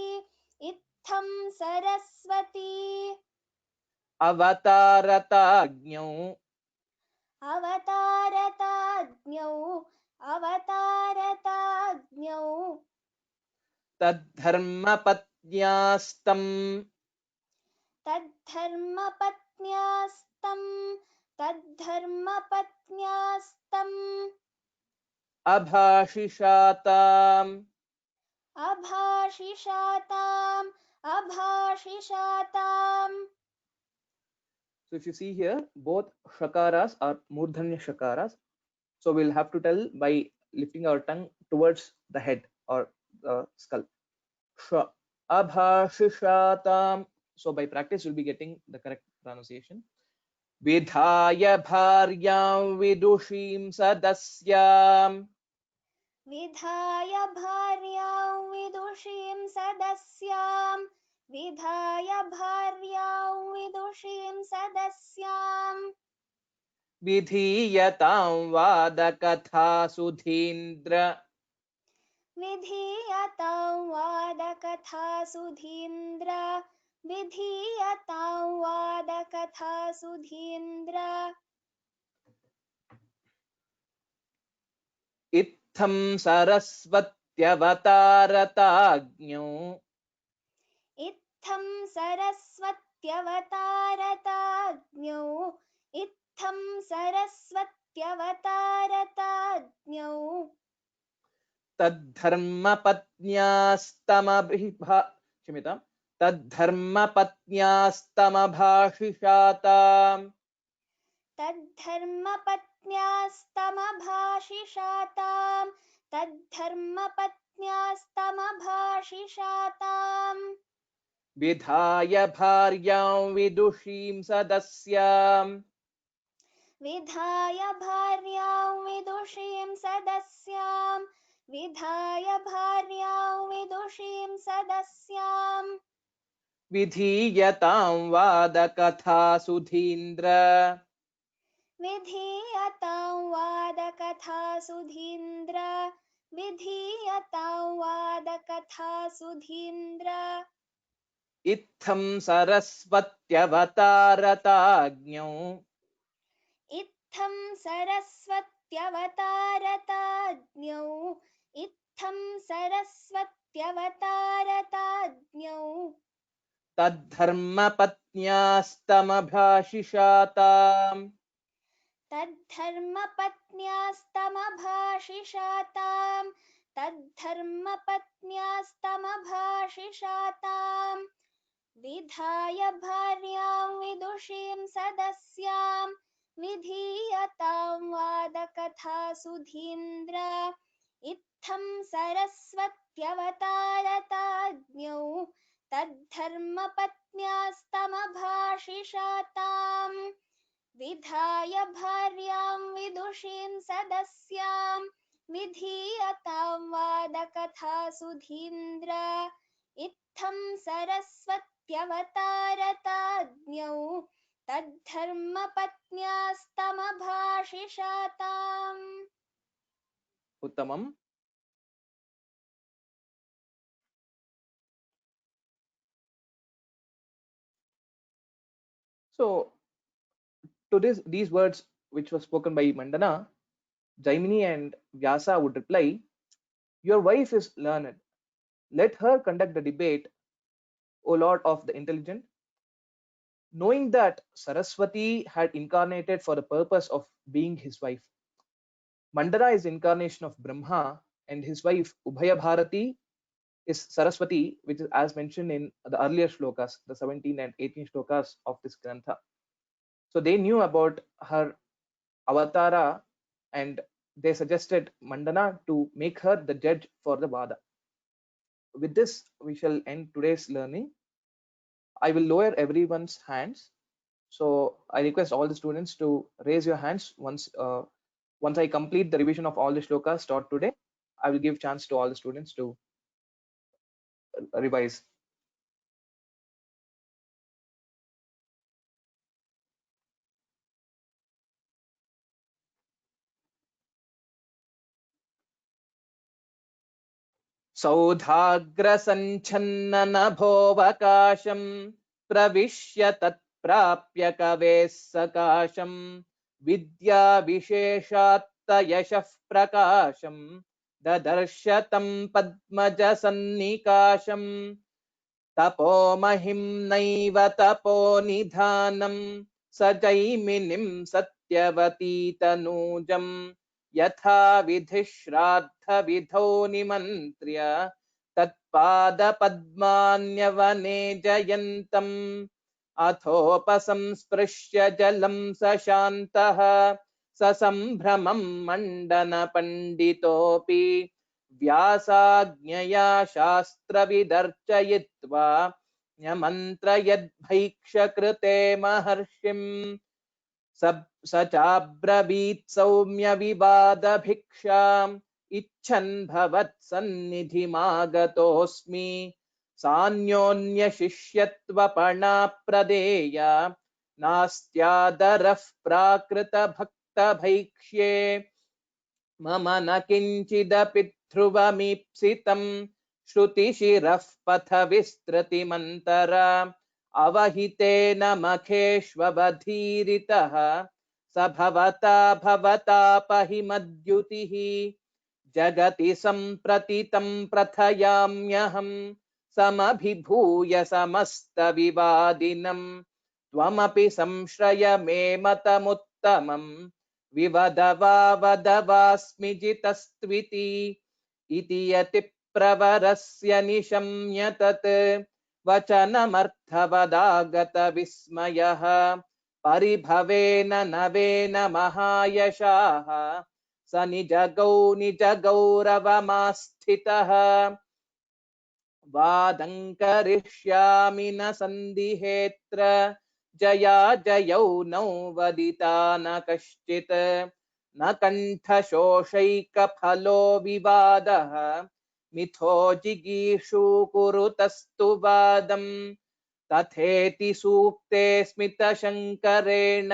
इत्थं Saraswati अवतारताज्ञौ अवतारताज्ञौ तद्धर्मपत्न्यास्तं तद्धर्मपत्न्यास्तम् अभाषिषाताम्. अभाषिषाताम्. So if you see here, both shakaras are murdhanya shakaras. So we'll have to tell by lifting our tongue towards the head or the skull. Abhashishatam. So by practice, you'll be getting the correct pronunciation. Vidhaya bharyam vidushim sadasyam. विधाय भार्यां विदुषीं सदस्यां. विधाय भार्यां विदुषीं सदस्यां. Vidhiyatam vadakatha sudhindra. विधीयतां वादकथा Sudhindra. विधीयतां वादकथा Sudhindra. इत्थं सरस्वत्यवतारताज्ञो. इत्थं सरस्वत्यवतारताज्ञौ. इत्थं सरस्वत्यवतारताज्ञौ. क्षम्यतां तद्धर्मपत्न्यास्तमभाषिषाताम्. तद्धर्मपत्न्यास्तमभाषिषाताम्. तद्धर्मपत्न्यास्तमभाषिषाताम्. विधाय भार्यां विदुषीं सदस्याम्. विधाय भार्यां विदुषीं सदस्यां. विधाय भार्यां विदुषीं सदस्यां. विधीयतां वादकथा सुधीन्द्र. विधीयतां वादकथा सुधीन्द्र. विधीयतां वादकथा सुधीन्द्र. इत्थं सरस्वत्यवतारताज्ञो. इत्थं सरस्वत्यवतारताज्ञौ. इत्थं सरस्वत्यवतारताज्ञौ. तद्धर्मपत्न्यास्तमभाषिषाताम्. तद्धर्मपत्न्यास्तमभाषिषाताम्. तद्धर्मपत्न्यास्तमभाषिषाताम्. विधाय भार्यां विदुषीं सदस्यां. विधीयतां वादकथा सुधीन्द्र. इत्थं सरस्वत्यवतारताज्ञौ. तद्धर्मपत्न्यास्तमभाषिषाताम्. विधाय भार्यां विदुषीं सदस्यां. विधीयतां वादकथा सुधीन्द्र. इत्थं सरस्वत्यवतारताज्ञौ. तद्धर्मपत्न्यास्तमभाषिषाताम्. उत्तमम्. So to these words which was spoken by Mandana, Jaimini and Vyasa would reply, your wife is learned. Let her conduct the debate, O Lord of the intelligent. Knowing that Saraswati had incarnated for the purpose of being his wife. Mandana is incarnation of Brahma and his wife Ubhaya Bharati is Saraswati, which is as mentioned in the earlier shlokas, the 17 and 18 shlokas of this grantha. So they knew about her avatara and they suggested Mandana to make her the judge for the Vada. With this, we shall end today's learning. I will lower everyone's hands. So I request all the students to raise your hands once I complete the revision of all the shlokas taught today. I will give chance to all the students to revise. सौधाग्रसञ्छन्ननभोऽवकाशं प्रविश्य तत्प्राप्य कवेः सकाशं विद्याविशेषात्तयशः प्रकाशं ददर्श तं पद्मजसन्निकाशं तपोमहिं नैव तपोनिधानं सजैमिनिं सत्यवती तनूजं यथा विधि श्राद्धविधौ निमन्त्र्य तत्पादपद्मान्यवने जयन्तम् अथोपसंस्पृश्य जलं सशान्तः ससम्भ्रमं मण्डनपण्डितोऽपि व्यासाज्ञया शास्त्रविदर्चयित्वा न्यमन्त्रयद्भैक्षकृते महर्षिम् स चाब्रवीत् सौम्यविवादभिक्षाम् इच्छन् भवत्सन्निधिमागतोऽस्मि सान्योन्यशिष्यत्वपणाप्रदेया नास्त्यादरः प्राकृतभक्तभैक्ष्ये मम न किञ्चिदपि ध्रुवमीप्सितम् श्रुतिशिरः पथविस्तृतिमन्तरा अवहितेन मखेष्वबधीरितः स भवतापहिमद्युतिः जगति सम्प्रतितं प्रथयाम्यहं समभिभूय समस्तविवादिनं त्वमपि संश्रय मे मतमुत्तमं विवदवावदवास्मि जितस्त्विति इति यतिप्रवरस्य निशम्य तत् वचनमर्थवदागतविस्मयः परिभवेन नवेन महायशाः स निजगौरवमास्थितः वादं करिष्यामि न सन्दिहेत्र जया जयौ नौ वदिता न कश्चित् न कण्ठशोषैकफलो विवादः मिथो जिगीषूकुरुतस्तु वादम् तथेति सूक्ते स्मितशङ्करेण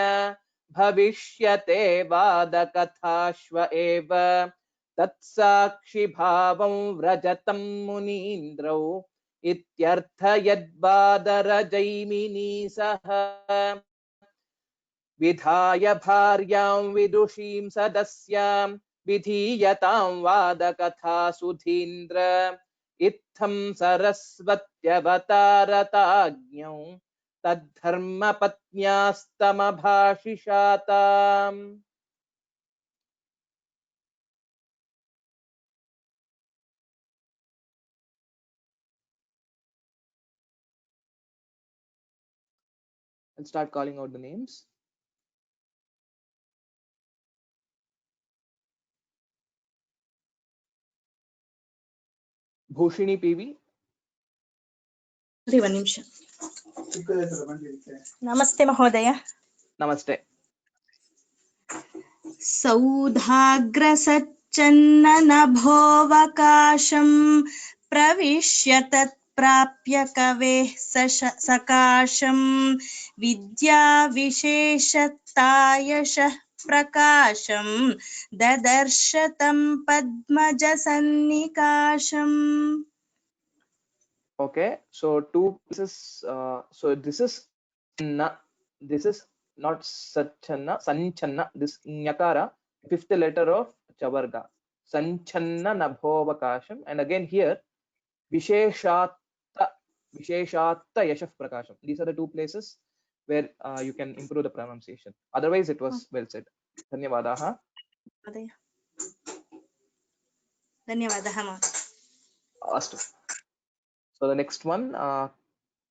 भविष्यते वादकथाश्व एव तत्साक्षिभावं व्रजतं मुनीन्द्रौ इत्यर्थ यद्वादरजैमिनी सह विधाय भार्यां विदुषीं सदस्यां विधीयतां वादकथा सुधीन्द्र इत्थं सरस्वत्यवतारताज्ञौ तद्धर्मपत्न्यास्तमभाषिषाताम्. I'll start calling out the names. Bhushini PV. ಒಂದು ನಿಮಿಷ. ನಮಸ್ತೆ ಮಹೋದಯ. Namaste. सौधाग्रसच्चन्ननभोऽवकाशं प्रविश्य तत्प्राप्य कवेः सकाशं विद्याविशेषतायशः प्रकाशं ददर्श तं पद्मजसन्निकाशम्. Okay, so two pieces. So this is not Sachanna, Sanchanna. This Nyakara, fifth letter of Chavarga. Sanchanna Nabhovakasham. And again here, Visheshatta Yashaf Prakasham. These are the two places where you can improve the pronunciation. Otherwise, it was well said. Dhanyavadaha. ಧನ್ಯವಾದः. Astu. So the next one,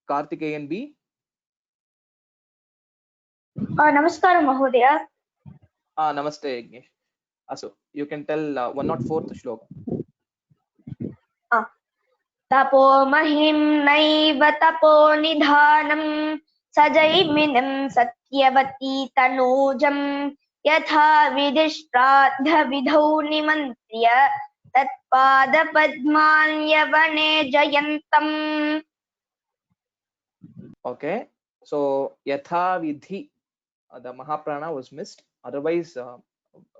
Karthikeyan B. Namaskar Mahodaya. Namaste Yagnesh. So you can tell 104th shloka. तपो महिं नैव तपो निधानं सजैमिनं सत्यवती तनूजं यथा विधिश्राद्धविधौ निमन्त्र्य तत्पादपद्मान्यवने जयन्तम्. Okay, so yatha vidhi, the Mahaprana was missed. Otherwise,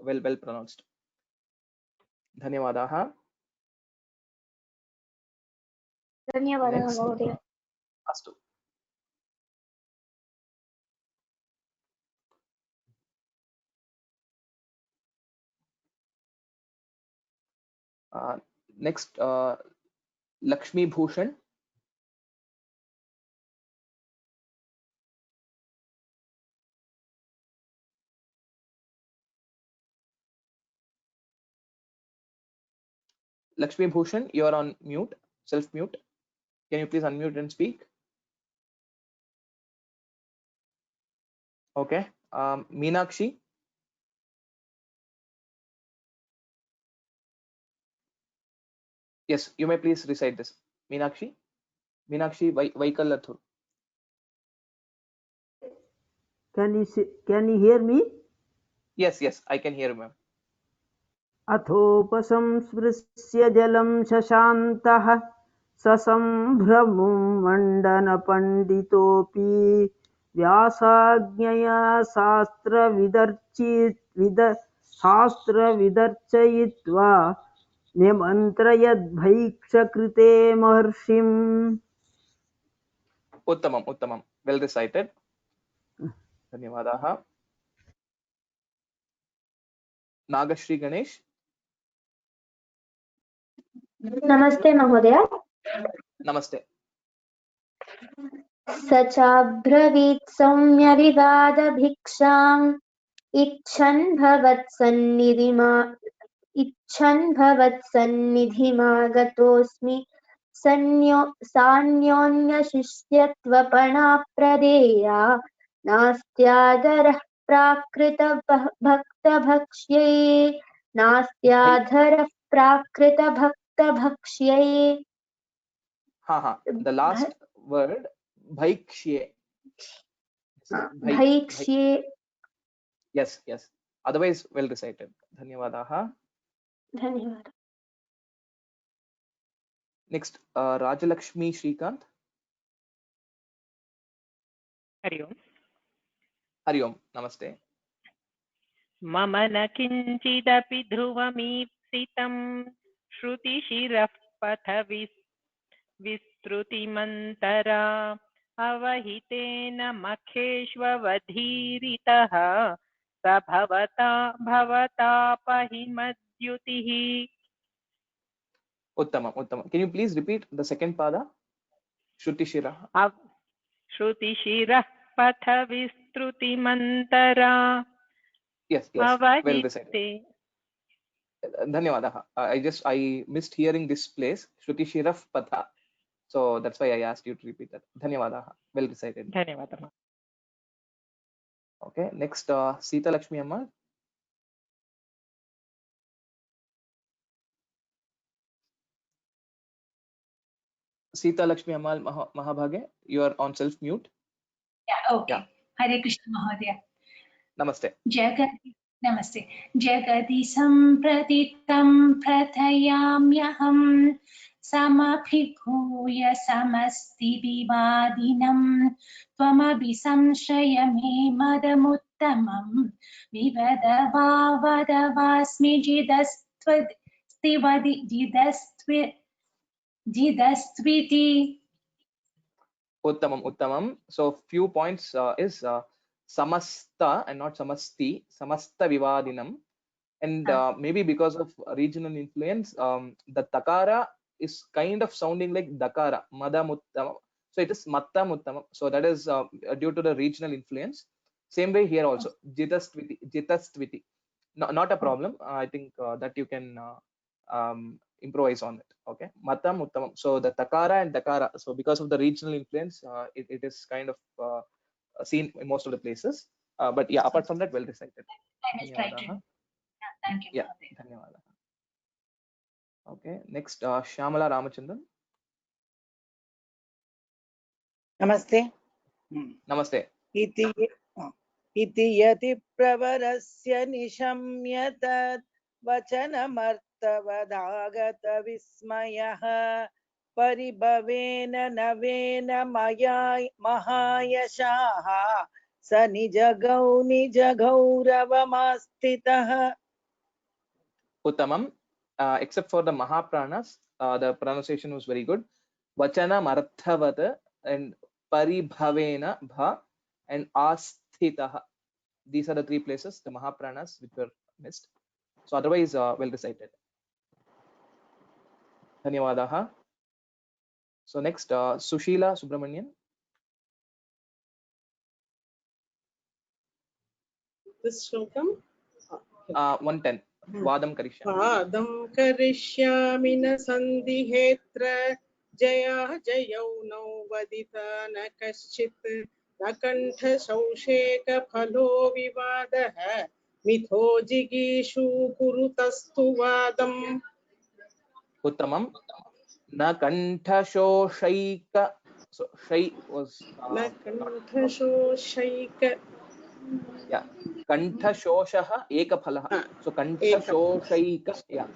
well pronounced. Dhanyavadaha. धन्यवादः महोदय. Astu. Next, Lakshmi Bhushan. Lakshmi Bhushan, you are on mute, self mute. Can you please unmute and speak? Okay. Meenakshi. Yes, you may please recite this. Meenakshi. Meenakshi Vaikallathur. Can you hear me? Yes, yes, I can hear you, ma'am. अथोपसंस्पृश्य जलं शशान्तः ससम्भ्रमं मण्डनपण्डितोऽपि व्यासाज्ञया शास्त्रविदर्शयित्वा निमन्त्रयद्भैक्षकृते महर्षिम्. Uttamam, Uttamam. Well recited. Dhanyavadaha. Nagashri Ganesh. नमस्ते महोदय। Namaste. स चाब्रवीत् सौम्यविवादभिक्षाम् इच्छन् भवत्सन्निधिमागतोऽस्मि सान्योन्यशिष्यत्वपणाप्रदेया नास्त्यादरः प्राकृतभक्तभक्ष्यै नास्त्याधरः प्राकृतभक्तभक्ष्यै. The last word, bhaikshye. Bhaikshye. Yes, yes. Otherwise, well recited. Dhanyavadaha. Dhanyawad. Next, Rajalakshmi Shrikant. Hari Om. Hari Om. Namaste. मम न किञ्चिदपि ध्रुवमीप्सितं श्रुतिशिरः पथविस्तृतिमन्तरा अवहितेन मखेष्ववधीरितः स भवतापहिमद्युतिः. Uttamam, Uttamam. Can you please repeat the second pada? Shruti Shira. श्रुतिशिरः पथविस्तृतिमन्तरा. Yes, yes. Well recited. Dhanyavadaha. I missed hearing this place. Shruti Shiraf Patha. So that's why I asked you to repeat that. Dhanyavadaha. Well recited. धन्यवादः। Okay. Next, Sita Lakshmi Amma. Sita Lakshmi Amal Mahabhage, you are on self mute. Yeah, okay. Yeah. Hare Krishna Mahodaya. Namaste. Namaste. Jagadi sampratitam prathayamyaham samabhibhuya samasti vivadinam tvamabhi samshrayame madamuttamam vivadavavadavasmi jidastviti. Uttamam, Uttamam. So few points is samasta and not samasti, samasta vivadinam. And maybe because of regional influence, the takara is kind of sounding like dakara, madamuttamam. So it is mattamuttamam. So that is due to the regional influence. Same way here also, jitastviti. Not a problem. I think that you can improvise on it. Okay, matam uttamam. So the takara and dakara. So because of the regional influence, it is kind of seen in most of the places. But yeah, apart from that, well recited. Thank you. Yeah, dhanyawada. Okay, next, Shyamala Ramachandran. नमस्ते। Namaste. इति यति प्रवरस्य निशम्य तत् वचनमर्थवदागत विस्मयः परिभवेन नवेन महायशाः स निजगौरवमास्थितः. Uttamam. Except for the Mahapranas, the pronunciation was very good. Vachana Marthavata and Paribhavena Bha and Asthitaha. These are the three places, the Mahapranas, which were missed. So otherwise, well recited. Dhanyavadaha. So next, Sushila Subramanian. This shloka? 110. वादं करिष्यामि वादं करिष्यामि न सन्दिहेऽत्र जया जयौ नौ वदिता न कश्चित् न कण्ठशौषेकफलो विवादः मिथो जिगीषु कुरुतस्तु वादम् उत्तमं न कण्ठशोषैक so shay was न कण्ठशोषैक yeah kanthashoshah ekaphalah so kanthashoshayik yeah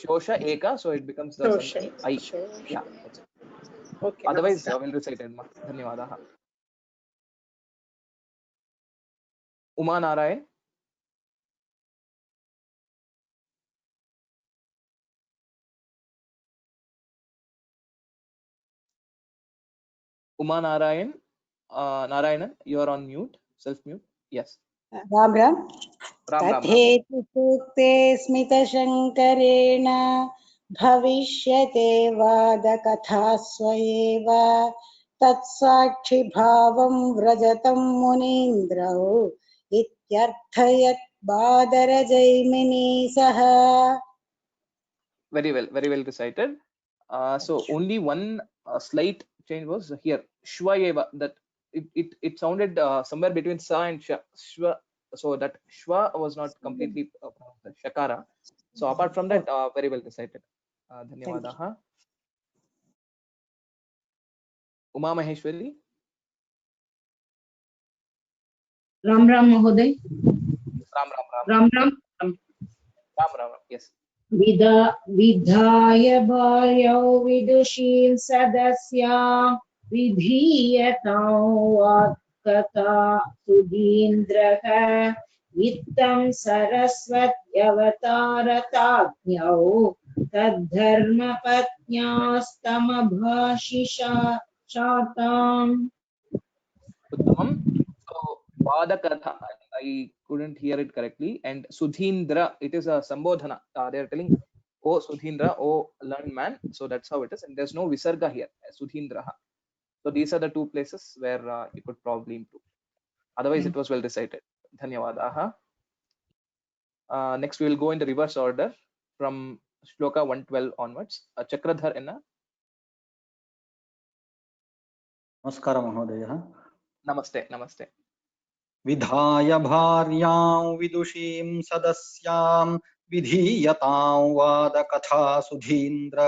shosha eka so it becomes the sandhi I yeah that's it. Okay, otherwise namaste. will recite it ma dhanyavadah Uma Narayan Uma Narayan Narayanan you are on mute self mute yes Ram Ram ram ram ram तथेति सूक्ते स्मितशङ्करेण भविष्यते वादकथास्वयेव तत्साक्षिभावं व्रजतं मुनीन्द्रौ इत्यर्थयत् बादरजैमिनी सह very well recited so only one slight change was here shva that it sounded somewhere between sa and shwa so that shwa was not completely pronounced shakara so apart from that very well recited dhanyavadah Uma Maheshwari Ram Ram महोदय ram राम राम yes विधाय भार्यौ विदुषीं सदस्या विधीयतां वाक्कथा सुधीन्द्रः वित्तं सरस्वत्यवतारताज्ञौ तद्धर्मपत्न्यास्तमभाषिषा शाताम् uttamam so vadakatha I couldn't hear it correctly and Sudhindra it is a sambodhana they are telling oh Sudhindra oh learned man so that's how it is and there's no visarga here Sudhindra so these are the two places where you could probably improve otherwise it was well recited dhanyavadah next we will go in the reverse order from shloka 112 onwards Chakradhar enna नमस्कार महोदयः namaste विधाय भार्यां विदुषीं सदस्यां विधीयतां वादकथा सुधीन्द्र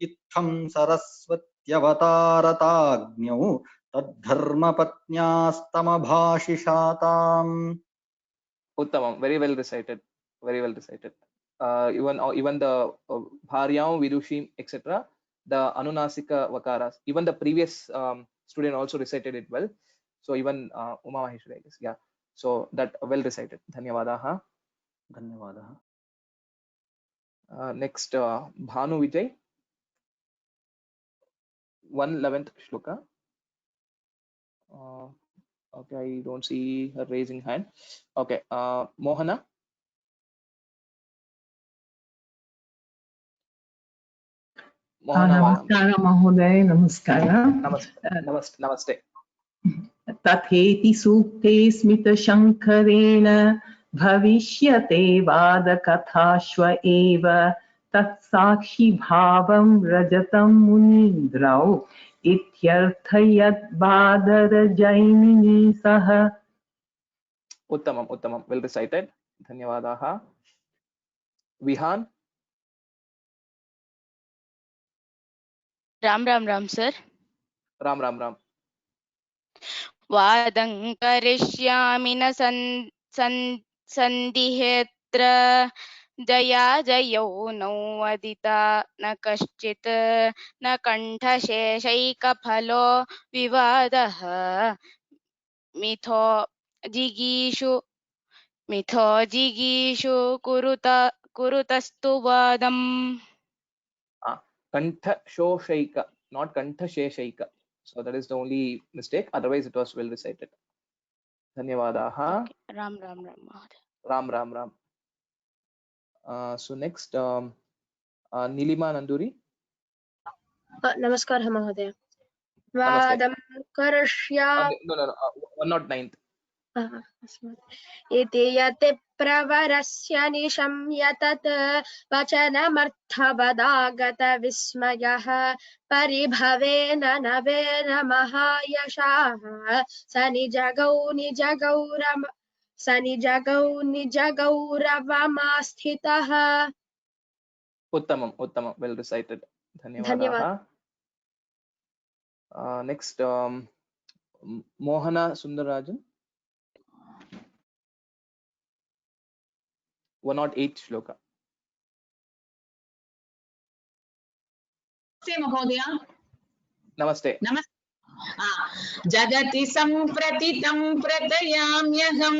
इत्थं सरस्वत्यवतारताज्ञौ तद्धर्मपत्न्यास्तमभाषिषाताम् uttamam very well recited even the bharyam vidushim etc the anunasika vakaras even the previous student also recited it well so even Uma Maheshwari I guess yeah so that well recited dhanyavadah next Bhanu Vijay 111th shloka okay I don't see her raising hand okay Mohana नमस्कार महोदय नमस्कार namaste तथेति सूक्ते स्मितशङ्करेण भविष्यते वादकथाश्व एव तत्साक्षिभावं रजतं मुनीन्द्रौ इत्यर्थयत् बादरजैमिनी सह uttamam well recited dhanyavadah Vihan Ram सर राम वादं करिष्यामि न सन्दिहेऽत्र जया जयौ नौ वदिता न कश्चित् न कण्ठशेषैकफलो विवादः मिथो जिगीषु कुरुतस्तु वादम् kantha shoshaika not kantha sheshaika so that is the only mistake otherwise it was well recited dhanyavadah ram so next Nilima Nanduri नमस्कारः महोदय वादं करिष्यामि no 109th एते याते प्रवरस्य निशम्य तत् वचनमर्थवदागत विस्मयः परिभवेन नवेन महायशाः स निजगौरवमास्थितः। उत्तमम् उत्तमं, well recited. धन्यवादाः. Next, Mohana Sundararajan. 108 shloka. नमस्ते महोदय। Namaste. जगति सम्प्रतितं प्रतयाम्यहं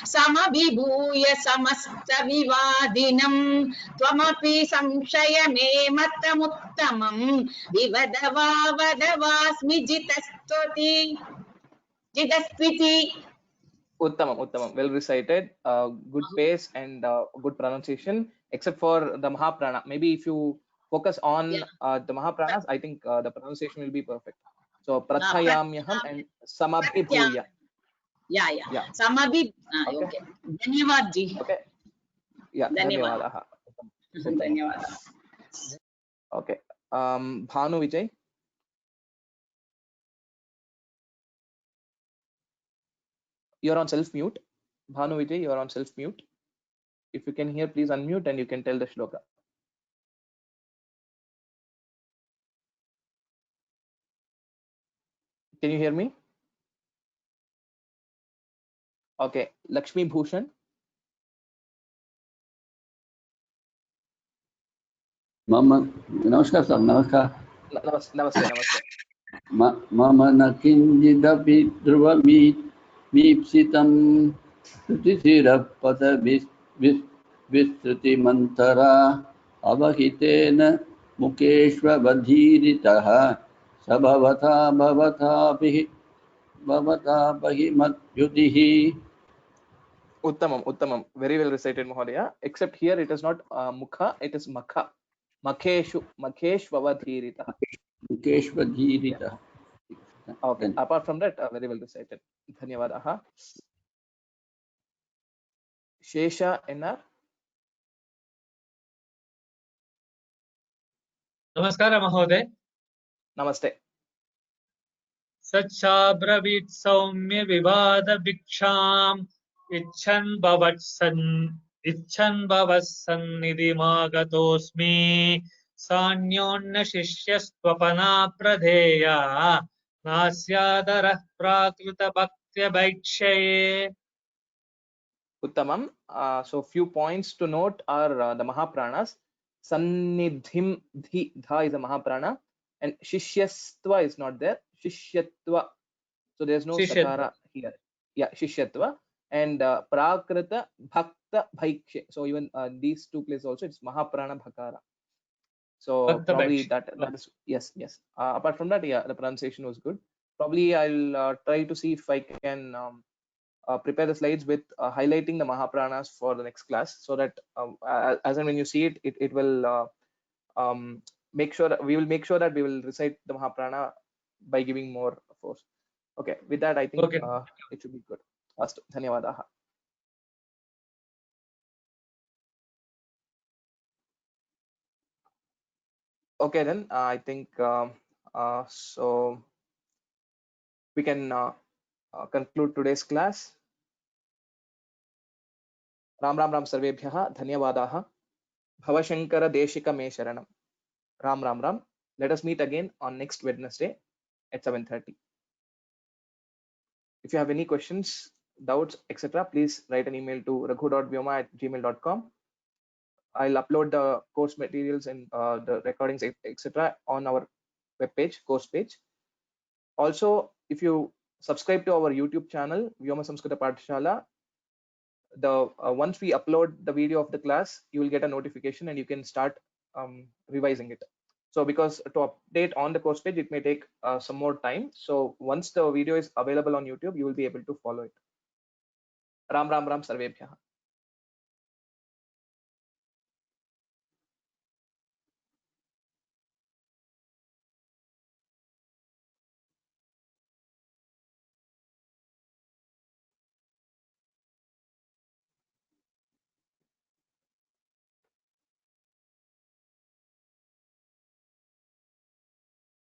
समभिभूय समस्तविवादिनं त्वमपि संशयमे मतमुत्तमं विवद वा वद वास्मि जितस्त्विति। Uttamam, Uttamam, well recited. Good pace and good pronunciation, except for the Mahaprana. Maybe if you focus on the Mahapranas, I think the pronunciation will be perfect. So prathayamyaham and samabhibhuya. Yeah. Samabhi. Okay. Dhanyavad ji. Okay. Yeah. Dhanyavadah. Dhanyavadah. Okay. Bhanu Vijay. You're on self-mute. Bhanu Vijay, you're on self-mute. If you can hear, please unmute and you can tell the shloka. Can you hear me? Okay. Lakshmi Bhushan. Mama, namaskar sir, namaskar. Namaste. Mama na kinjidapi dhruvamit mipsitam srutisira pada vistruti mantara avahitena mukeshva vadhiritaha sabhavata bhavata bahimatyudihi. Uttamam. Very well recited, Mahodaya. Except here it is not mukha, it is makha. Makheshvavadhirita. Mukeshvadhirita. Okay. Apart from that, very well recited. Dhanyavadaha. Shesha NR. Namaskara Mahoday. Namaste. Sachabravit saumya vivada bhiksham icchan bhavasannidhi magatosmi sanyonna shishyastvapana pradheya nasyadara prakruta bhaktya bhaikshaye. Uttamam. So few points to note are the Mahapranas. Sannidhim dha is a Mahaprana and Shishyastva is not there. Shishyatva. So there's no sakara here. Yeah, Shishyatva. And Prakrita Bhakta Bhaikshe. So even these two places also it's Mahaprana Bhakara. So Bhakta probably Bhaikshe. that is yes. Apart from that, yeah, the pronunciation was good. Probably I'll try to see if I can prepare the slides with highlighting the Mahapranas for the next class, so that as and when you see it, it will make sure that we will recite the Mahaprana by giving more force. Okay, with that I think Okay. it should be good. Astu. Dhanyavadaha. Okay, then I think so we can conclude today's class. Ram Sarvebhyaha. Dhanyavadaha. Bhavashankara Deshika Me Sharanam. Ram. Let us meet again on next Wednesday at 7:30. If you have any questions, doubts, etc., please write an email to raghu.vyoma@gmail.com. I'll upload the course materials and the recordings, etc., on our webpage, course page. Also, if you subscribe to our YouTube channel, Vyoma Samskrita Pathshala, once we upload the video of the class, you will get a notification and you can start revising it. So because to update on the course page, it may take some more time. So once the video is available on YouTube, you will be able to follow it. Ram Sarvebhyaha.